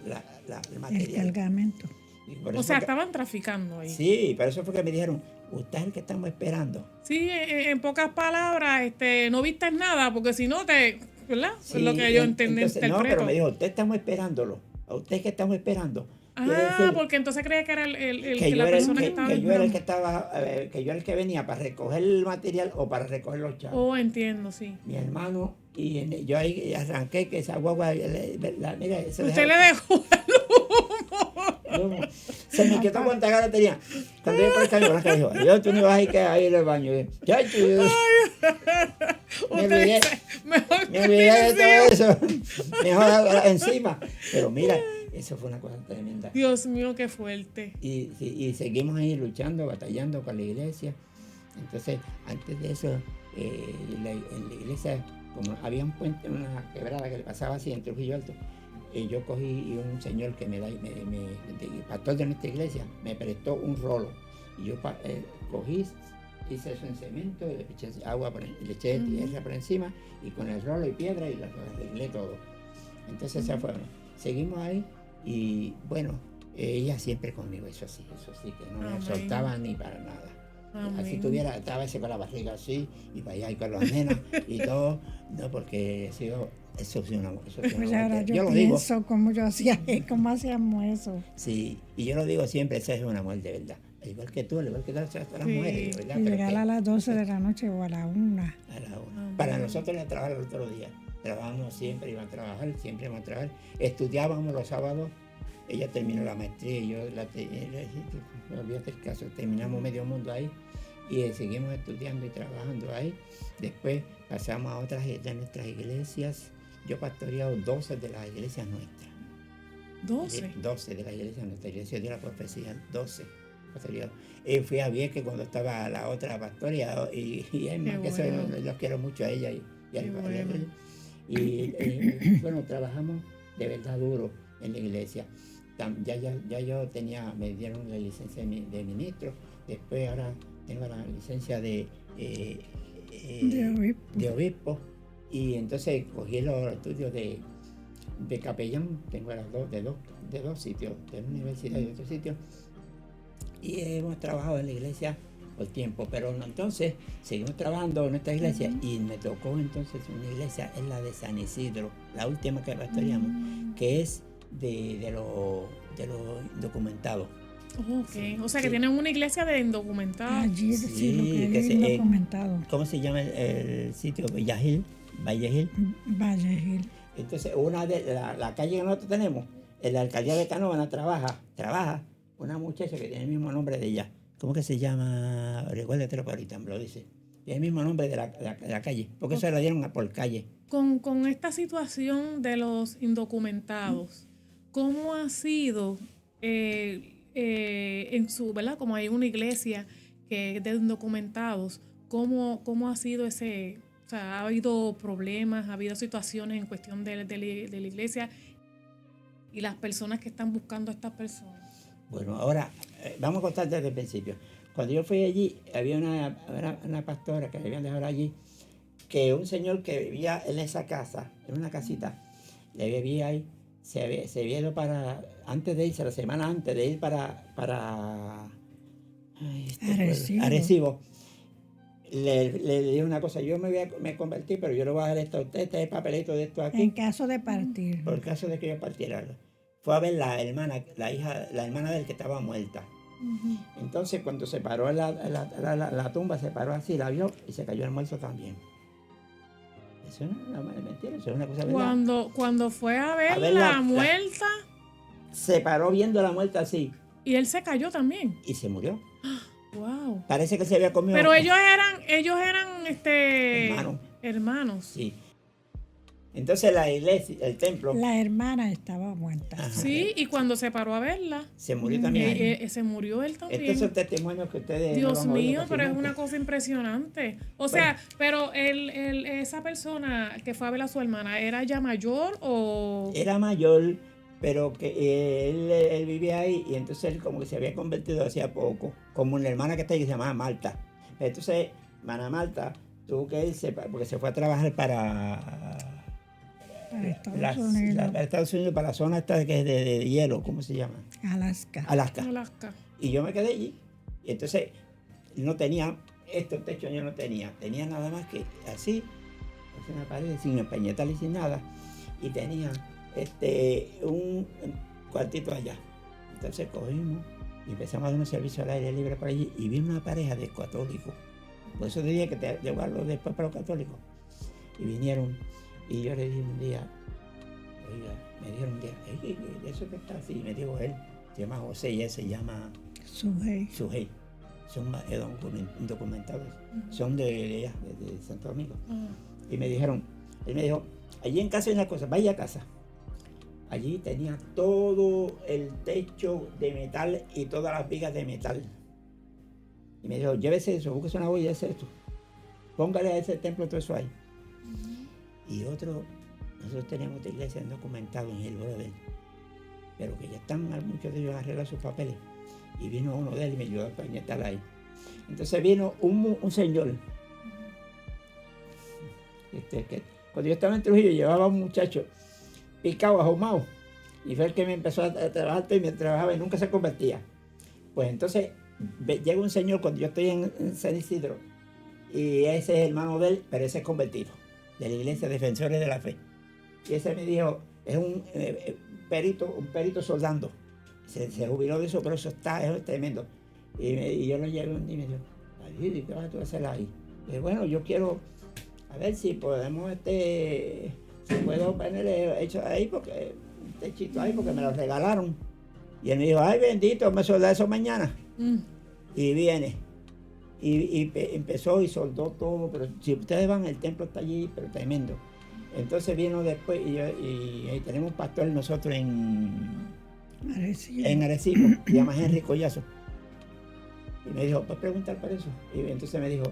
B: El
C: material.
B: cargamento.
C: Y por
A: O
C: eso
A: sea,
C: fue
A: estaban traficando ahí.
C: sí, por eso fue que me dijeron, usted es el que estamos esperando.
A: Sí, en pocas palabras, no viste nada, porque si no te, ¿verdad?
C: Sí,
A: es lo que yo entendí,
C: entonces, no,
A: interpreto.
C: pero me dijo, usted estamos esperándolo. A usted es que estamos esperando. Quiere
A: Ah,
C: decir
A: porque entonces creía que era
C: que
A: que
C: yo
A: la
C: era
A: persona que estaba
C: que yo era el que
A: esperando.
C: estaba, que yo era el que venía para recoger el material o para recoger los chavos.
A: Oh, entiendo, sí.
C: Mi hermano yo ahí arranqué que esa guagua, mira, eso
A: Usted le dejó el humo.
C: se me quitó cuánta gana tenía. Cuando yo por el camión, Blanca dijo, yo tú no vas a ir que a ir al baño. Y yo, "Chacho, me
A: Usted
C: olvidé,
A: dice, mejor
C: me olvidé de todo
A: encima.
C: eso. Mejor encima. Pero mira, eso fue una cosa tremenda.
A: Dios mío, qué fuerte.
C: Y seguimos ahí luchando, batallando con la iglesia. Entonces, antes de eso, en la iglesia, como había un puente, una quebrada que le pasaba así en Trujillo Alto, yo cogí y un señor que el pastor de nuestra iglesia, me prestó un rolo. Y yo cogí, hice eso en cemento, le eché agua, le eché tierra por encima, y con el rolo y piedra, y lo arreglé todo. Entonces, se fueron. Seguimos ahí, y bueno, ella siempre conmigo, eso sí, que no me
A: Amén.
C: soltaba ni para nada.
A: Amén.
C: Así tuviera, estaba a veces con la barriga así, y para allá, y con las nenas, y todo, no, porque eso es una
B: Pues ahora
C: muerte.
B: yo
C: Yo lo digo,
B: pienso cómo yo hacía, cómo hacíamos eso.
C: sí, y yo lo digo siempre, esa es una muerte de verdad. Al igual que tú, al igual que todas las
A: Sí.
C: mujeres, ¿verdad?
B: Y
C: Pero
B: llegar
C: que-
B: a las 12 de la noche o a la 1.
C: a la una.
A: Amén.
C: Para nosotros era trabajar el otro día. Trabajamos siempre, iban a trabajar, siempre iban a trabajar. Estudiábamos los sábados. Ella terminó la maestría y yo no olvídate el caso. Terminamos medio mundo ahí y seguimos estudiando y trabajando ahí. Después pasamos a otras de nuestras iglesias. Yo pastoreado 12 de las iglesias nuestras.
A: 12.
C: 12 de las iglesias nuestras, iglesia de la profecía, 12. Pastoreado. Fui a Vieques cuando estaba la otra pastoreado y es más
A: Qué
C: que eso,
A: bueno.
C: los quiero mucho a ella y
A: Qué
C: al
A: bueno.
C: y bueno, trabajamos de verdad duro en la iglesia. Ya yo me dieron la licencia de ministro, después ahora tengo la licencia de obispo, y entonces cogí los estudios de capellán, tengo las de dos sitios, de una universidad y de otro sitio, y hemos trabajado en la iglesia por tiempo, pero entonces seguimos trabajando en nuestra iglesia y me tocó entonces una iglesia, es la de San Isidro, la última que pastoreamos, que es de los indocumentados.
A: Ok,
C: Sí,
A: o sea que
C: sí.
A: tienen una iglesia de indocumentados.
B: Allí
C: Sí,
B: sí, lo que
C: que
B: hay
C: se-
B: documentado.
C: ¿Cómo se llama el sitio? Valle Gil.
B: Valle Gil.
C: Entonces, una de la calle que nosotros tenemos, en la alcaldía de Canóvana trabaja una muchacha que tiene el mismo nombre de ella. ¿Cómo que se llama? Recuérdatelo por ahorita, me lo dice. Tiene el mismo nombre de la calle, porque eso la dieron por calle.
A: Con esta situación de los indocumentados, ¿cómo ha sido en su, ¿verdad? Como hay una iglesia que es de indocumentados, ¿cómo ha sido ese, o sea, ha habido problemas, ha habido situaciones en cuestión de la iglesia y las personas que están buscando a estas personas?
C: Bueno, ahora vamos a contar desde el principio. Cuando yo fui allí, había una pastora que le habían dejado allí, que un señor que vivía en esa casa, en una casita, le vivía ahí, se vieron antes de irse, la semana antes de ir para
B: Arecibo.
C: Arecibo, le dije una cosa, yo me convertí, pero yo le voy a dar esto a usted, este es el papelito de esto
B: En
C: aquí,
B: caso de partir.
C: por el caso de que yo partiera. Fue a ver la hermana de él que estaba muerta. Entonces cuando se paró la tumba, se paró así, la vio y se cayó el muerto también. Eso no es una mentira, eso es una cosa verdad.
A: Cuando fue a ver,
C: ver
A: la muerta,
C: Se paró viendo la muerta así
A: y él se cayó también.
C: y se murió.
A: Wow.
C: Parece que se había comido.
A: Pero ellos eran hermanos.
C: Sí. Entonces la iglesia, el templo,
B: La hermana estaba muerta.
C: Ajá.
A: Sí, y cuando se paró a verla,
C: se murió también.
A: se murió él también.
C: Estos son testimonios que ustedes
A: Dios
C: no lo han oído
A: mío,
C: casi
A: pero es
C: nunca.
A: una cosa impresionante. O sea, pero esa persona que fue a ver a su hermana, ¿era ya mayor o...?
C: Era mayor, pero que él vivía ahí y entonces él como que se había convertido hacía poco, como una hermana que está ahí que se llamaba Marta. Entonces, hermana Marta tuvo que irse porque se fue a trabajar para Estados Unidos, para la zona esta de hielo, ¿cómo se llama?
B: Alaska.
A: Alaska.
C: Y yo me quedé allí. Y entonces no tenía, estos techos yo no tenía nada más que así una pared sin empeñetal y sin nada. Y tenía un cuartito allá. Entonces cogimos y empezamos a dar un servicio al aire libre por allí y vino una pareja de católicos. Por eso tenía que llevarlo después para los católicos. Y vinieron y yo le dije un día, oiga, me dijeron un día, eso que está así, me dijo él, se llama José y él se llama Sujei. Son indocumentados, son de allá, de Santo Domingo. Y me dijeron, él me dijo, allí en casa hay una cosa, vaya a casa. Allí tenía todo el techo de metal y todas las vigas de metal. Y me dijo, llévese eso, búsquese una olla y llévese esto. Póngale a ese templo todo eso ahí. Y nosotros teníamos otra iglesia documentada en el Brother, pero que ya están muchos de ellos arreglar sus papeles. Y vino uno de él y me ayudó a estar ahí. Entonces vino un señor, que cuando yo estaba en Trujillo llevaba un muchacho picado, ahumado, y fue el que me empezó a trabajar y me trabajaba y nunca se convertía. Pues entonces llega un señor cuando yo estoy en San Isidro, y ese es el hermano de él, pero ese es convertido, de la iglesia Defensores de la Fe. Y ese me dijo, es un perito soldando. Se jubiló de eso, pero eso es tremendo. Y yo lo llevé un día y me dijo, ¿qué vas a hacer ahí? Y dije, bueno, yo quiero a ver si podemos, si puedo ponerle hecho ahí, porque un techito ahí, porque me lo regalaron. Y él me dijo, ay bendito, me solda eso mañana. Y viene. Y empezó y soldó todo, pero si ustedes van, el templo está allí, pero tremendo. Entonces vino después y tenemos un pastor nosotros en Arecibo, se llama Henry Collazo. Y me dijo, ¿puedes preguntar por eso? Y entonces me dijo,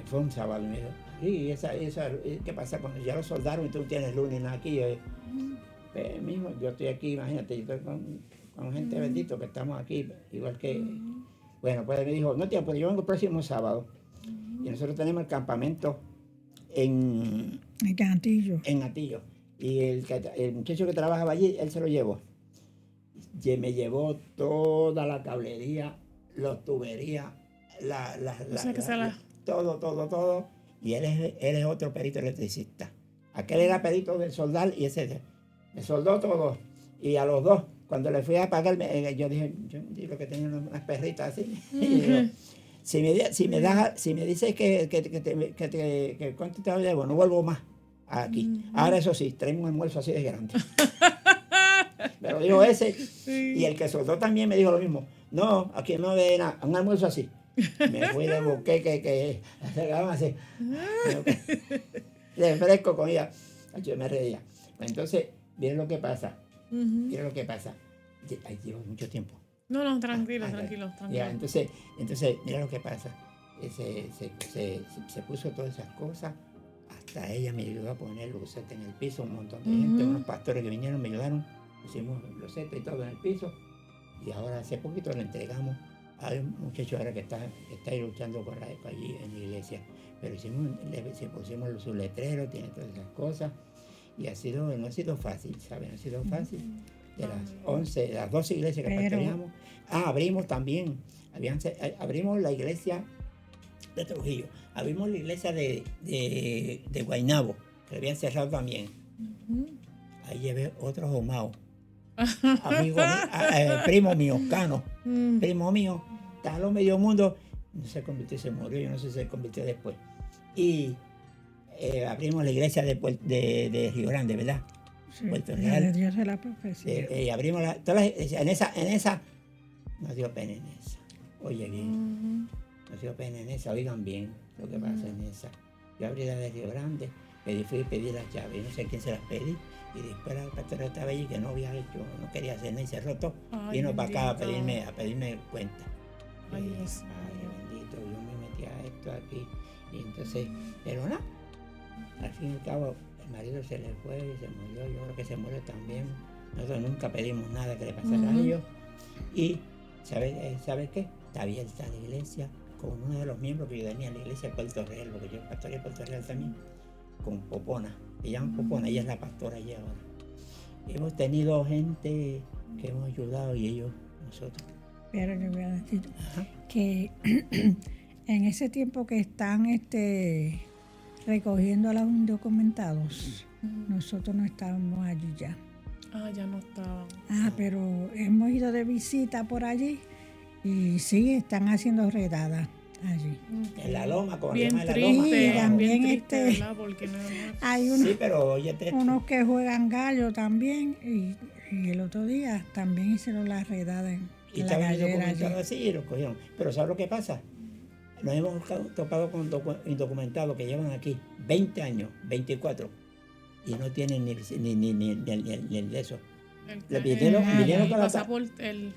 C: fue un sábado, y me dijo, ¿qué pasa cuando ya lo soldaron y tú tienes lunes aquí? Pues mismo, yo estoy aquí, imagínate, yo estoy con gente bendito que estamos aquí, igual que... Bueno, pues me dijo, no tío, pues yo vengo el próximo sábado. Y nosotros tenemos el campamento en Atillo. Y el muchacho que trabajaba allí, él se lo llevó. Y me llevó toda la cablería, las tuberías, todo. Y él es otro perito electricista. Aquel era perito del soldar y ese me soldó todo. Y a los dos, cuando le fui a pagar, yo dije, yo digo que tenía unas perritas así. Y digo, si me dices que cuánto te debo, no vuelvo más aquí. Ahora eso sí, traemos un almuerzo así de grande. Me lo dijo ese. Sí. Y el que soldó también me dijo lo mismo. No, aquí no ve nada, un almuerzo así. Me fui de busqué que acercaban así. De fresco comida. Yo me reía. Entonces, miren lo que pasa. Miren lo que pasa. Ahí llevo mucho tiempo.
A: No, tranquilo.
C: Ya, entonces, mira lo que pasa. Se puso todas esas cosas. Hasta ella me ayudó a poner luceta en el piso. Un montón de gente, unos pastores que vinieron me ayudaron. Pusimos luceta y todo en el piso. Y ahora hace poquito lo entregamos a un muchacho ahora que está ahí luchando por allí en la iglesia. Pero pusimos su letrero, tiene todas esas cosas. Y no ha sido fácil, ¿sabes? No ha sido fácil. De las 12 iglesias que pastoreamos. Abrimos también, abrimos la iglesia de Trujillo, abrimos la iglesia de Guaynabo, que habían cerrado también. Ahí llevé otro ahumado. Primo mío, Cano, primo mío, taló medio mundo, no se convirtió, se murió, yo no sé si se convirtió después. Y abrimos la iglesia de Río Grande, ¿verdad?
B: Sí,
C: Puerto
B: la
C: Real.
B: de Dios de la profecía.
C: Y abrimos todas las iglesias. En esa nos dio pena en esa. Oye bien, nos dio pena en esa, oigan bien lo que pasa en esa. Yo abrí la de Río Grande, fui a pedir las llaves, y no sé quién se las pedí. Y después la pastora estaba allí que no había hecho, no quería hacer nada y se rotó. Vino para acá a pedirme cuenta.
A: Ay, Dios.
C: Ay, bendito, yo me metí a esto aquí. Y entonces, pero nada, al fin y al cabo, el marido se le fue y se murió. Yo creo que se murió también. Nosotros nunca pedimos nada que le pasara a ellos. Y, ¿sabes qué? Está abierta la iglesia con uno de los miembros que yo tenía en la iglesia de Puerto Real, porque yo pastoreé Puerto Real también, con Popona. Se llama Popona, ella es la pastora allí ahora. Hemos tenido gente que hemos ayudado y ellos, nosotros.
B: Pero le voy a decir que en ese tiempo que están recogiendo a los indocumentados, nosotros no estábamos allí ya.
A: Ya no estaban.
B: Pero hemos ido de visita por allí y sí, están haciendo redadas allí.
C: En la loma, como
A: bien
C: llama la
A: triste,
C: loma.
B: Sí, también
A: bien triste, ¿verdad? Porque no,
B: hay
C: Sí, pero oye,
B: unos que juegan gallo también y el otro día también hicieron la redada en
C: y
B: la
C: estaban
B: gallera
C: indocumentados
B: allí.
C: así y los cogieron. Pero ¿sabes lo que pasa? Nos hemos topado con indocumentados que llevan aquí 20 años, 24, y no tienen ni el de eso. Vinieron con la
A: pasaporte,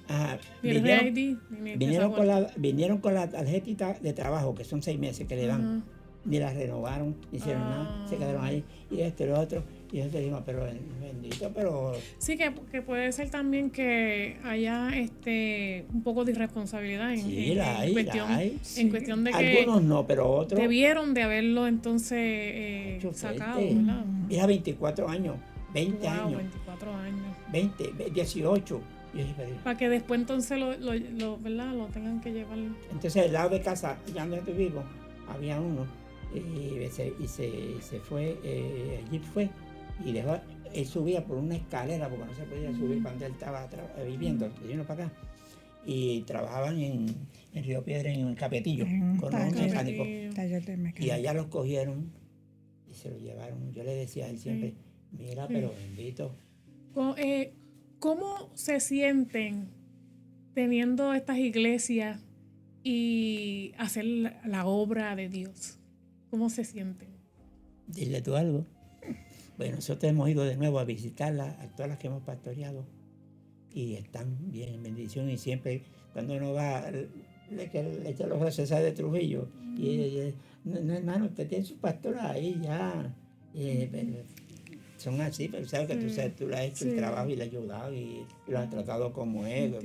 C: vinieron con la tarjetita de trabajo, que son 6 meses que le dan. Ni la renovaron, ni hicieron nada, se quedaron ahí, y esto y lo otro. Y nosotros dijimos, pero bendito, pero...
A: Sí, que puede ser también que haya un poco de irresponsabilidad en cuestión de que
C: algunos no, pero otros...
A: debieron de haberlo entonces sacado, ¿verdad?
C: Era 24 años, 20 años.
A: 24 años.
C: 20, 18.
A: Para que después entonces ¿verdad? Lo tengan que llevar.
C: Entonces, al lado de casa, ya donde vivo, había uno, y se fue, allí fue, y dejó, él subía por una escalera, porque no se podía subir cuando él estaba viviendo, vino para acá, y trabajaban en Río Piedra, en Capetillo, con un mecánico. Y allá los cogieron y se lo llevaron. Yo le decía a él siempre, mira, pero bendito.
A: ¿Cómo se sienten teniendo estas iglesias y hacer la obra de Dios? ¿Cómo se sienten?
C: Dile tú algo. Bueno, nosotros hemos ido de nuevo a visitarlas, a todas las que hemos pastoreado, y están bien en bendición, y siempre cuando uno va, le echa los brazos de Trujillo, y no, hermano, usted tiene su pastora ahí ya. Son así, pero sabes que tú le has hecho el trabajo y le has ayudado y lo has tratado como él,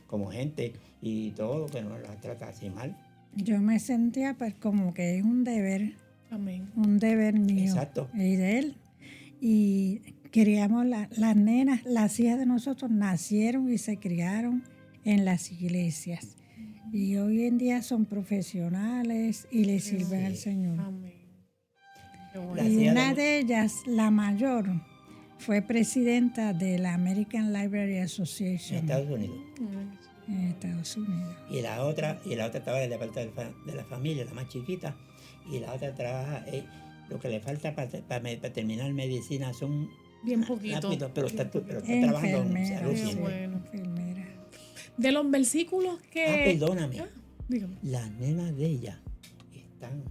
C: como gente y todo, pero no lo has tratado así mal.
B: Yo me sentía pues como que es un deber.
A: Amén.
B: Un deber mío.
C: Exacto.
B: Y de él. Y queríamos las nenas, las hijas de nosotros nacieron y se criaron en las iglesias. Y hoy en día son profesionales y le sirven al Señor.
A: Amén.
B: Y una de ellas, la mayor, fue presidenta de la American Library Association.
C: En Estados Unidos.
B: En Estados Unidos.
C: Y la otra estaba en el departamento de la familia, la más chiquita. Y la otra trabaja, lo que le falta para terminar medicina son
A: bien poquito.
C: Pero está trabajando en salud.
B: Sí,
A: bueno.
B: Enfermera.
A: De los versículos que...
C: Perdóname.
A: Dígame.
C: Las nenas de ella están,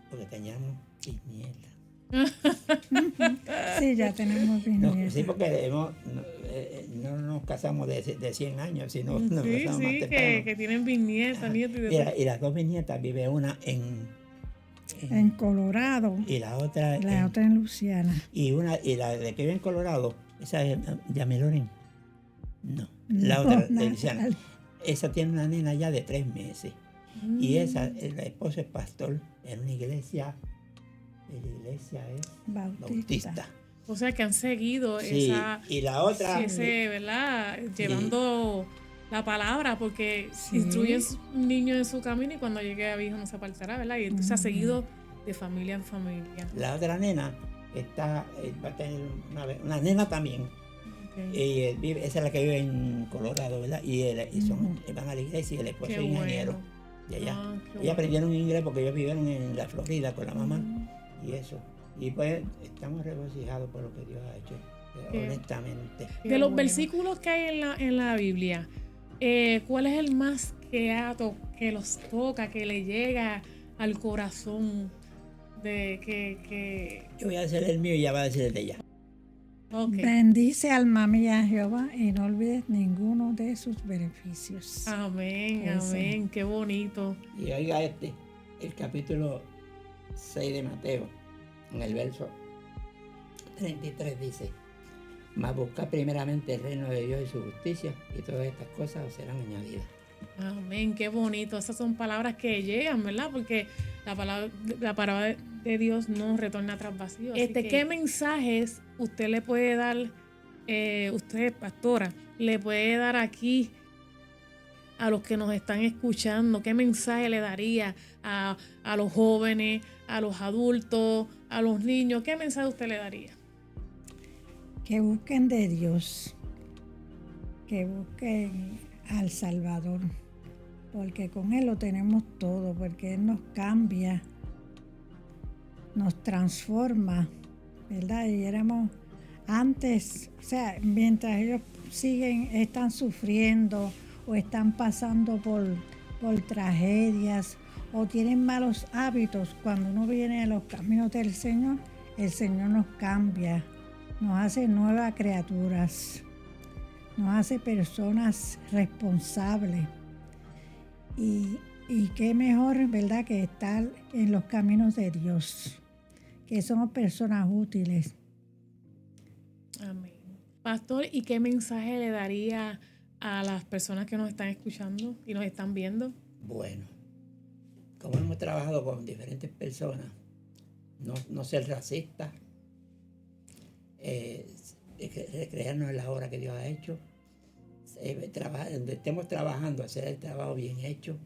C: porque teníamos bisnietas.
B: Sí, ya tenemos bisnietas.
C: Sí, porque no nos casamos de 100 años, sino nos casamos más temprano.
A: Que tienen bisnietas, nietos.
C: Y las dos bisnietas, vive una
B: en Colorado.
C: Y la otra
B: en Luciana.
C: Y la de que vive en Colorado, esa es Yameloren. No, la otra de Luciana. Esa tiene una nena ya de 3 meses. Y esa, la esposa es pastor en una iglesia. La iglesia es bautista.
A: O sea, que han seguido
C: Sí,
A: esa,
C: y la otra,
A: ¿verdad? Llevando la palabra, porque
B: Sí.
A: instruye a un niño en su camino y cuando llegue a viejo no se apartará, ¿verdad? Y entonces ha seguido de familia en familia.
C: la otra nena va a tener una nena también.
A: Ok.
C: Y esa es la que vive en Colorado, ¿verdad? Y van a la iglesia y el esposo
A: Qué
C: es ingeniero
A: bueno.
C: de allá.
A: Ah, qué
C: Ellos
A: bueno.
C: aprendieron inglés porque ellos vivieron en la Florida con la mamá y eso. Y pues estamos regocijados por lo que Dios ha hecho,
A: Qué-
C: honestamente.
A: De los
B: bueno.
A: versículos que hay en la Biblia, ¿cuál es el más que los toca, que le llega al corazón?
C: Yo voy a decir el mío y ella va a decir el de ella.
A: Ok.
B: Bendice alma mía Jehová y no olvides ninguno de sus beneficios.
A: Amén,
B: Eso.
A: amén, qué bonito.
C: Y oiga el capítulo 6 de Mateo, en el verso 33 dice: mas buscad primeramente el reino de Dios y su justicia, y todas estas cosas os serán añadidas.
A: Amén, qué bonito. Esas son palabras que llegan, ¿verdad? Porque la palabra de Dios no retorna atrás vacío. ¿Qué mensajes usted le puede dar, usted, pastora, le puede dar aquí a los que nos están escuchando? ¿Qué mensaje le daría a los jóvenes, a los adultos, a los niños? ¿Qué mensaje usted le daría?
B: Que busquen de Dios, que busquen al Salvador, porque con Él lo tenemos todo, porque Él nos cambia, nos transforma, ¿verdad? Y éramos antes, o sea, mientras ellos están sufriendo o están pasando por tragedias o tienen malos hábitos, cuando uno viene a los caminos del Señor, el Señor nos cambia, nos hace nuevas criaturas, nos hace personas responsables. Y qué mejor, ¿verdad?, que estar en los caminos de Dios, que somos personas útiles.
A: Amén. Pastor, ¿y qué mensaje le daría a las personas que nos están escuchando y nos están viendo?
C: Bueno, como hemos trabajado con diferentes personas, no ser racistas, recrearnos en la obra que Dios ha hecho, estemos trabajando, hacer el trabajo bien hecho,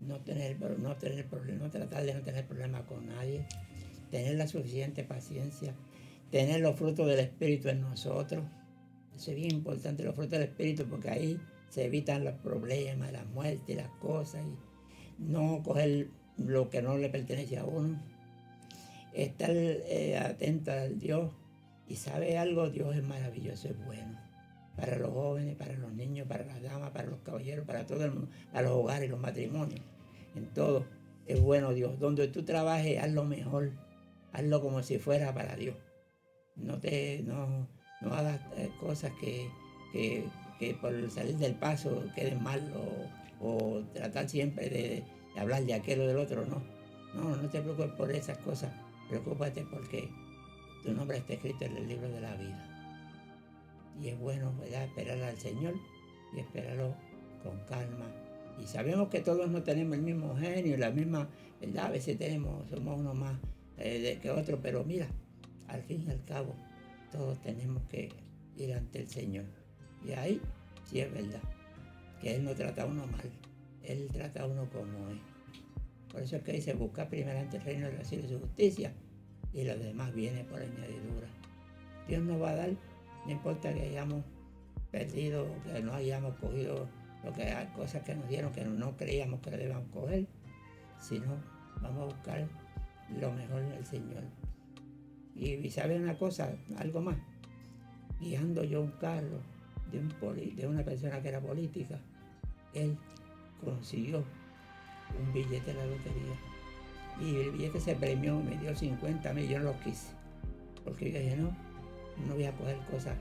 C: no tener problemas, tratar de no tener problemas con nadie, tener la suficiente paciencia, tener los frutos del Espíritu en nosotros. Eso es bien importante, los frutos del Espíritu, porque ahí se evitan los problemas, las muertes, las cosas, y no coger lo que no le pertenece a uno. Estar atento a Dios, y sabe algo, Dios es maravilloso, es bueno. Para los jóvenes, para los niños, para las damas, para los caballeros, para todo el mundo, para los hogares, los matrimonios, en todo es bueno Dios. Donde tú trabajes, hazlo mejor, hazlo como si fuera para Dios. No hagas cosas que por salir del paso queden mal, o tratar siempre de hablar de aquel o del otro. No te preocupes por esas cosas, preocúpate porque tu nombre está escrito en el libro de la vida. Y es bueno, ¿verdad?, esperar al Señor y esperarlo con calma. Y sabemos que todos no tenemos el mismo genio, la misma, ¿verdad? A veces somos uno más que otro, pero mira, al fin y al cabo, todos tenemos que ir ante el Señor. Y ahí sí es verdad, que Él no trata a uno mal, Él trata a uno como es. Por eso es que dice: buscar primeramente el reino de Dios y su justicia, y lo demás viene por añadidura. Dios nos va a dar, no importa que hayamos perdido, que no hayamos cogido cosas que nos dieron, que no creíamos que debíamos coger, sino vamos a buscar lo mejor del Señor. Y ¿sabe una cosa? Algo más. Guiando yo un carro de una persona que era política, él consiguió un billete de la lotería. Y el billete se premió, me dio 50,000, yo no lo quise. Porque yo dije, no voy a coger cosas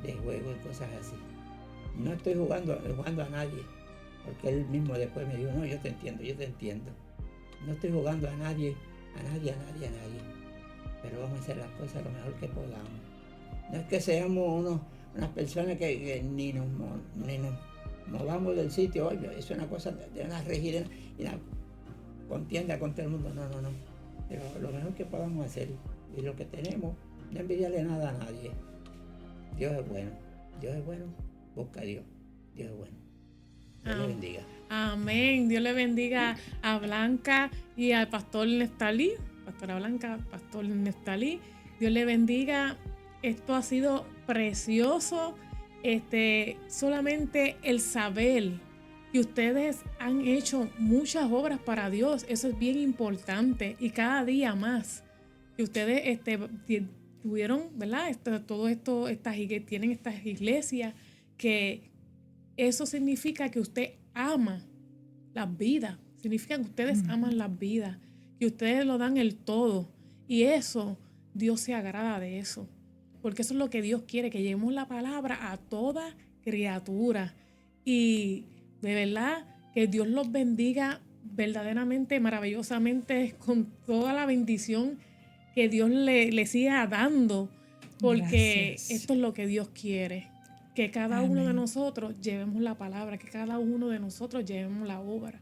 C: de juego y cosas así. No estoy jugando a nadie, porque él mismo después me dijo: no, yo te entiendo. No estoy jugando a nadie, pero vamos a hacer las cosas lo mejor que podamos. No es que seamos unas personas que ni nos movamos del sitio. Oye, eso es una cosa de una rigidez y una contienda contra el mundo. No. Pero lo mejor que podamos hacer, y lo que tenemos, No envidiarle nada a nadie. Dios es bueno. Dios es bueno. Busca a Dios. Dios es bueno. Dios le bendiga.
A: Amén. Dios le bendiga a Blanca y al pastor Neftalí. Pastora Blanca, pastor Neftalí. Dios le bendiga. Esto ha sido precioso. Solamente el saber que ustedes han hecho muchas obras para Dios, eso es bien importante. Y cada día más que ustedes tuvieron, ¿verdad? Todo esto, tienen estas iglesias, que eso significa que usted ama las vidas. Significa que ustedes aman las vidas, que ustedes lo dan el todo. Y eso, Dios se agrada de eso. Porque eso es lo que Dios quiere, que llevemos la palabra a toda criatura. Y de verdad, que Dios los bendiga verdaderamente, maravillosamente, con toda la bendición que Dios le siga dando. Porque
B: Gracias.
A: esto es lo que Dios quiere. Que cada uno de
B: Amén.
A: nosotros llevemos la palabra, que cada uno de nosotros llevemos la obra.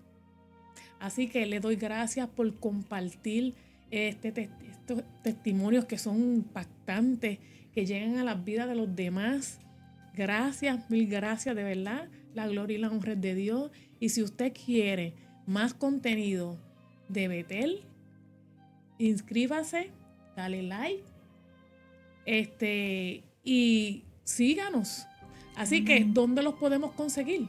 A: Así que le doy gracias por compartir estos testimonios que son impactantes, que llegan a las vidas de los demás. Gracias, mil gracias, de verdad. La gloria y la honra es de Dios. Y si usted quiere más contenido de Betel, inscríbase, dale like, y síganos. Así que, ¿dónde los podemos conseguir?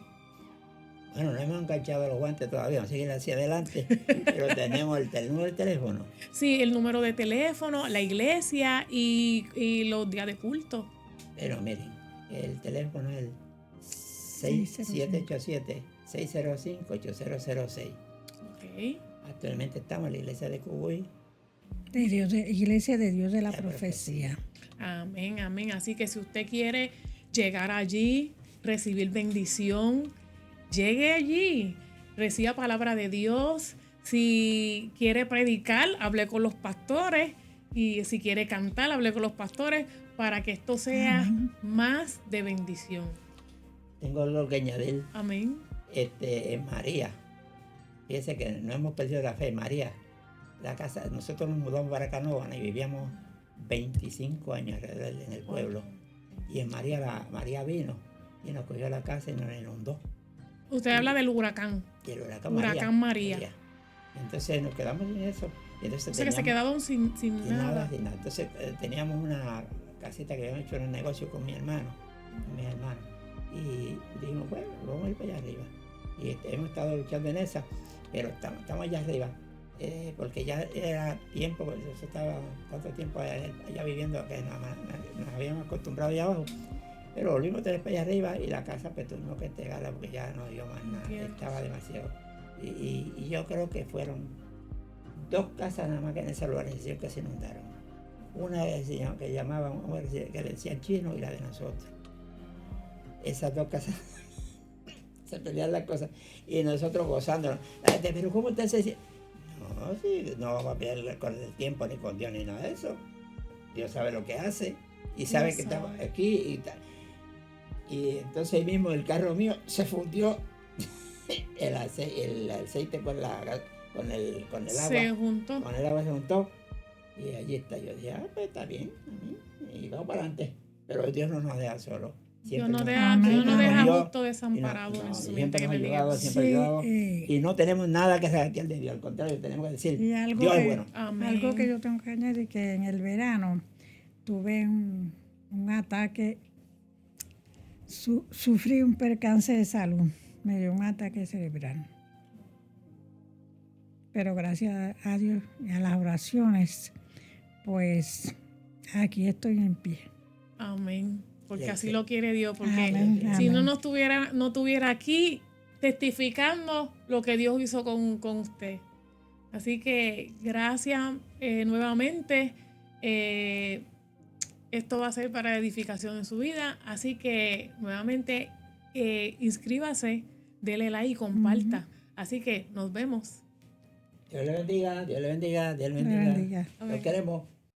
C: Bueno, no hemos enganchado los guantes todavía, vamos a seguir hacia adelante, pero tenemos el número de teléfono.
A: Sí, el número de teléfono, la iglesia y los días de culto.
C: Pero miren, el teléfono es el 787-605-8006.
A: Ok.
C: Actualmente estamos en la iglesia de Cubuy.
B: Iglesia de Dios de la Profecía.
A: Amén, amén. Así que si usted quiere llegar allí, recibir bendición, llegue allí, reciba palabra de Dios. Si quiere predicar, hable con los pastores. Y si quiere cantar, hable con los pastores para que esto sea más de bendición.
C: Tengo algo que añadir.
A: Amén.
C: En María. Fíjense que no hemos perdido la fe. María, la casa, nosotros nos mudamos para Canóvana y vivíamos 25 años alrededor en el pueblo. Y en María, María vino y nos cogió la casa y nos inundó.
A: Usted habla del huracán.
C: Y el
A: Huracán María.
C: Entonces nos quedamos sin eso. Y entonces
A: O sea que se quedaron sin nada.
C: Sin nada. Entonces teníamos una casita que habíamos hecho en un negocio con mi hermano. Y dijimos, bueno, vamos a ir para allá arriba. Y hemos estado luchando en esa, pero estamos allá arriba. Porque ya era tiempo, porque yo estaba tanto tiempo allá viviendo que nos habíamos acostumbrado allá abajo. Pero volvimos otra vez para allá arriba y la casa pues tuvimos que entregarla porque ya no dio más nada, estaba demasiado. Y yo creo que fueron 2 casas nada más que en esa urbanización que se inundaron. Una que llamaban, que le decían chino, y la de nosotros. Esas 2 casas se peleaban las cosas y nosotros gozándonos. La gente, pero ¿cómo usted se dice? No, sí, no vamos a pelear con el tiempo ni con Dios ni nada de eso. Dios sabe lo que hace y sabe que estamos aquí y tal. Y entonces mismo el carro mío se fundió el aceite con el agua.
A: Se juntó.
C: Con el agua se juntó. Y allí está. Yo dije, pues está bien. Y vamos para adelante. Pero Dios no nos deja solos.
A: Dios no deja justo desamparado en su mente.
C: Siempre nos ha ayudado, siempre ha ayudado. Y no tenemos nada que saber de Dios. Al contrario, tenemos que decir, Dios es bueno.
B: Algo que yo tengo que añadir, que en el verano tuve un ataque, sufrí un percance de salud, me dio un ataque cerebral. Pero gracias a Dios y a las oraciones, pues aquí estoy en pie.
A: Amén. Porque así lo quiere Dios. Porque
B: amén.
A: no estuviera aquí testificando lo que Dios hizo con usted. Así que gracias nuevamente. Esto va a ser para edificación en su vida. Así que nuevamente inscríbase, dele like y comparta. Así que nos vemos.
C: Dios le bendiga, Dios le bendiga, Dios le bendiga. Los queremos.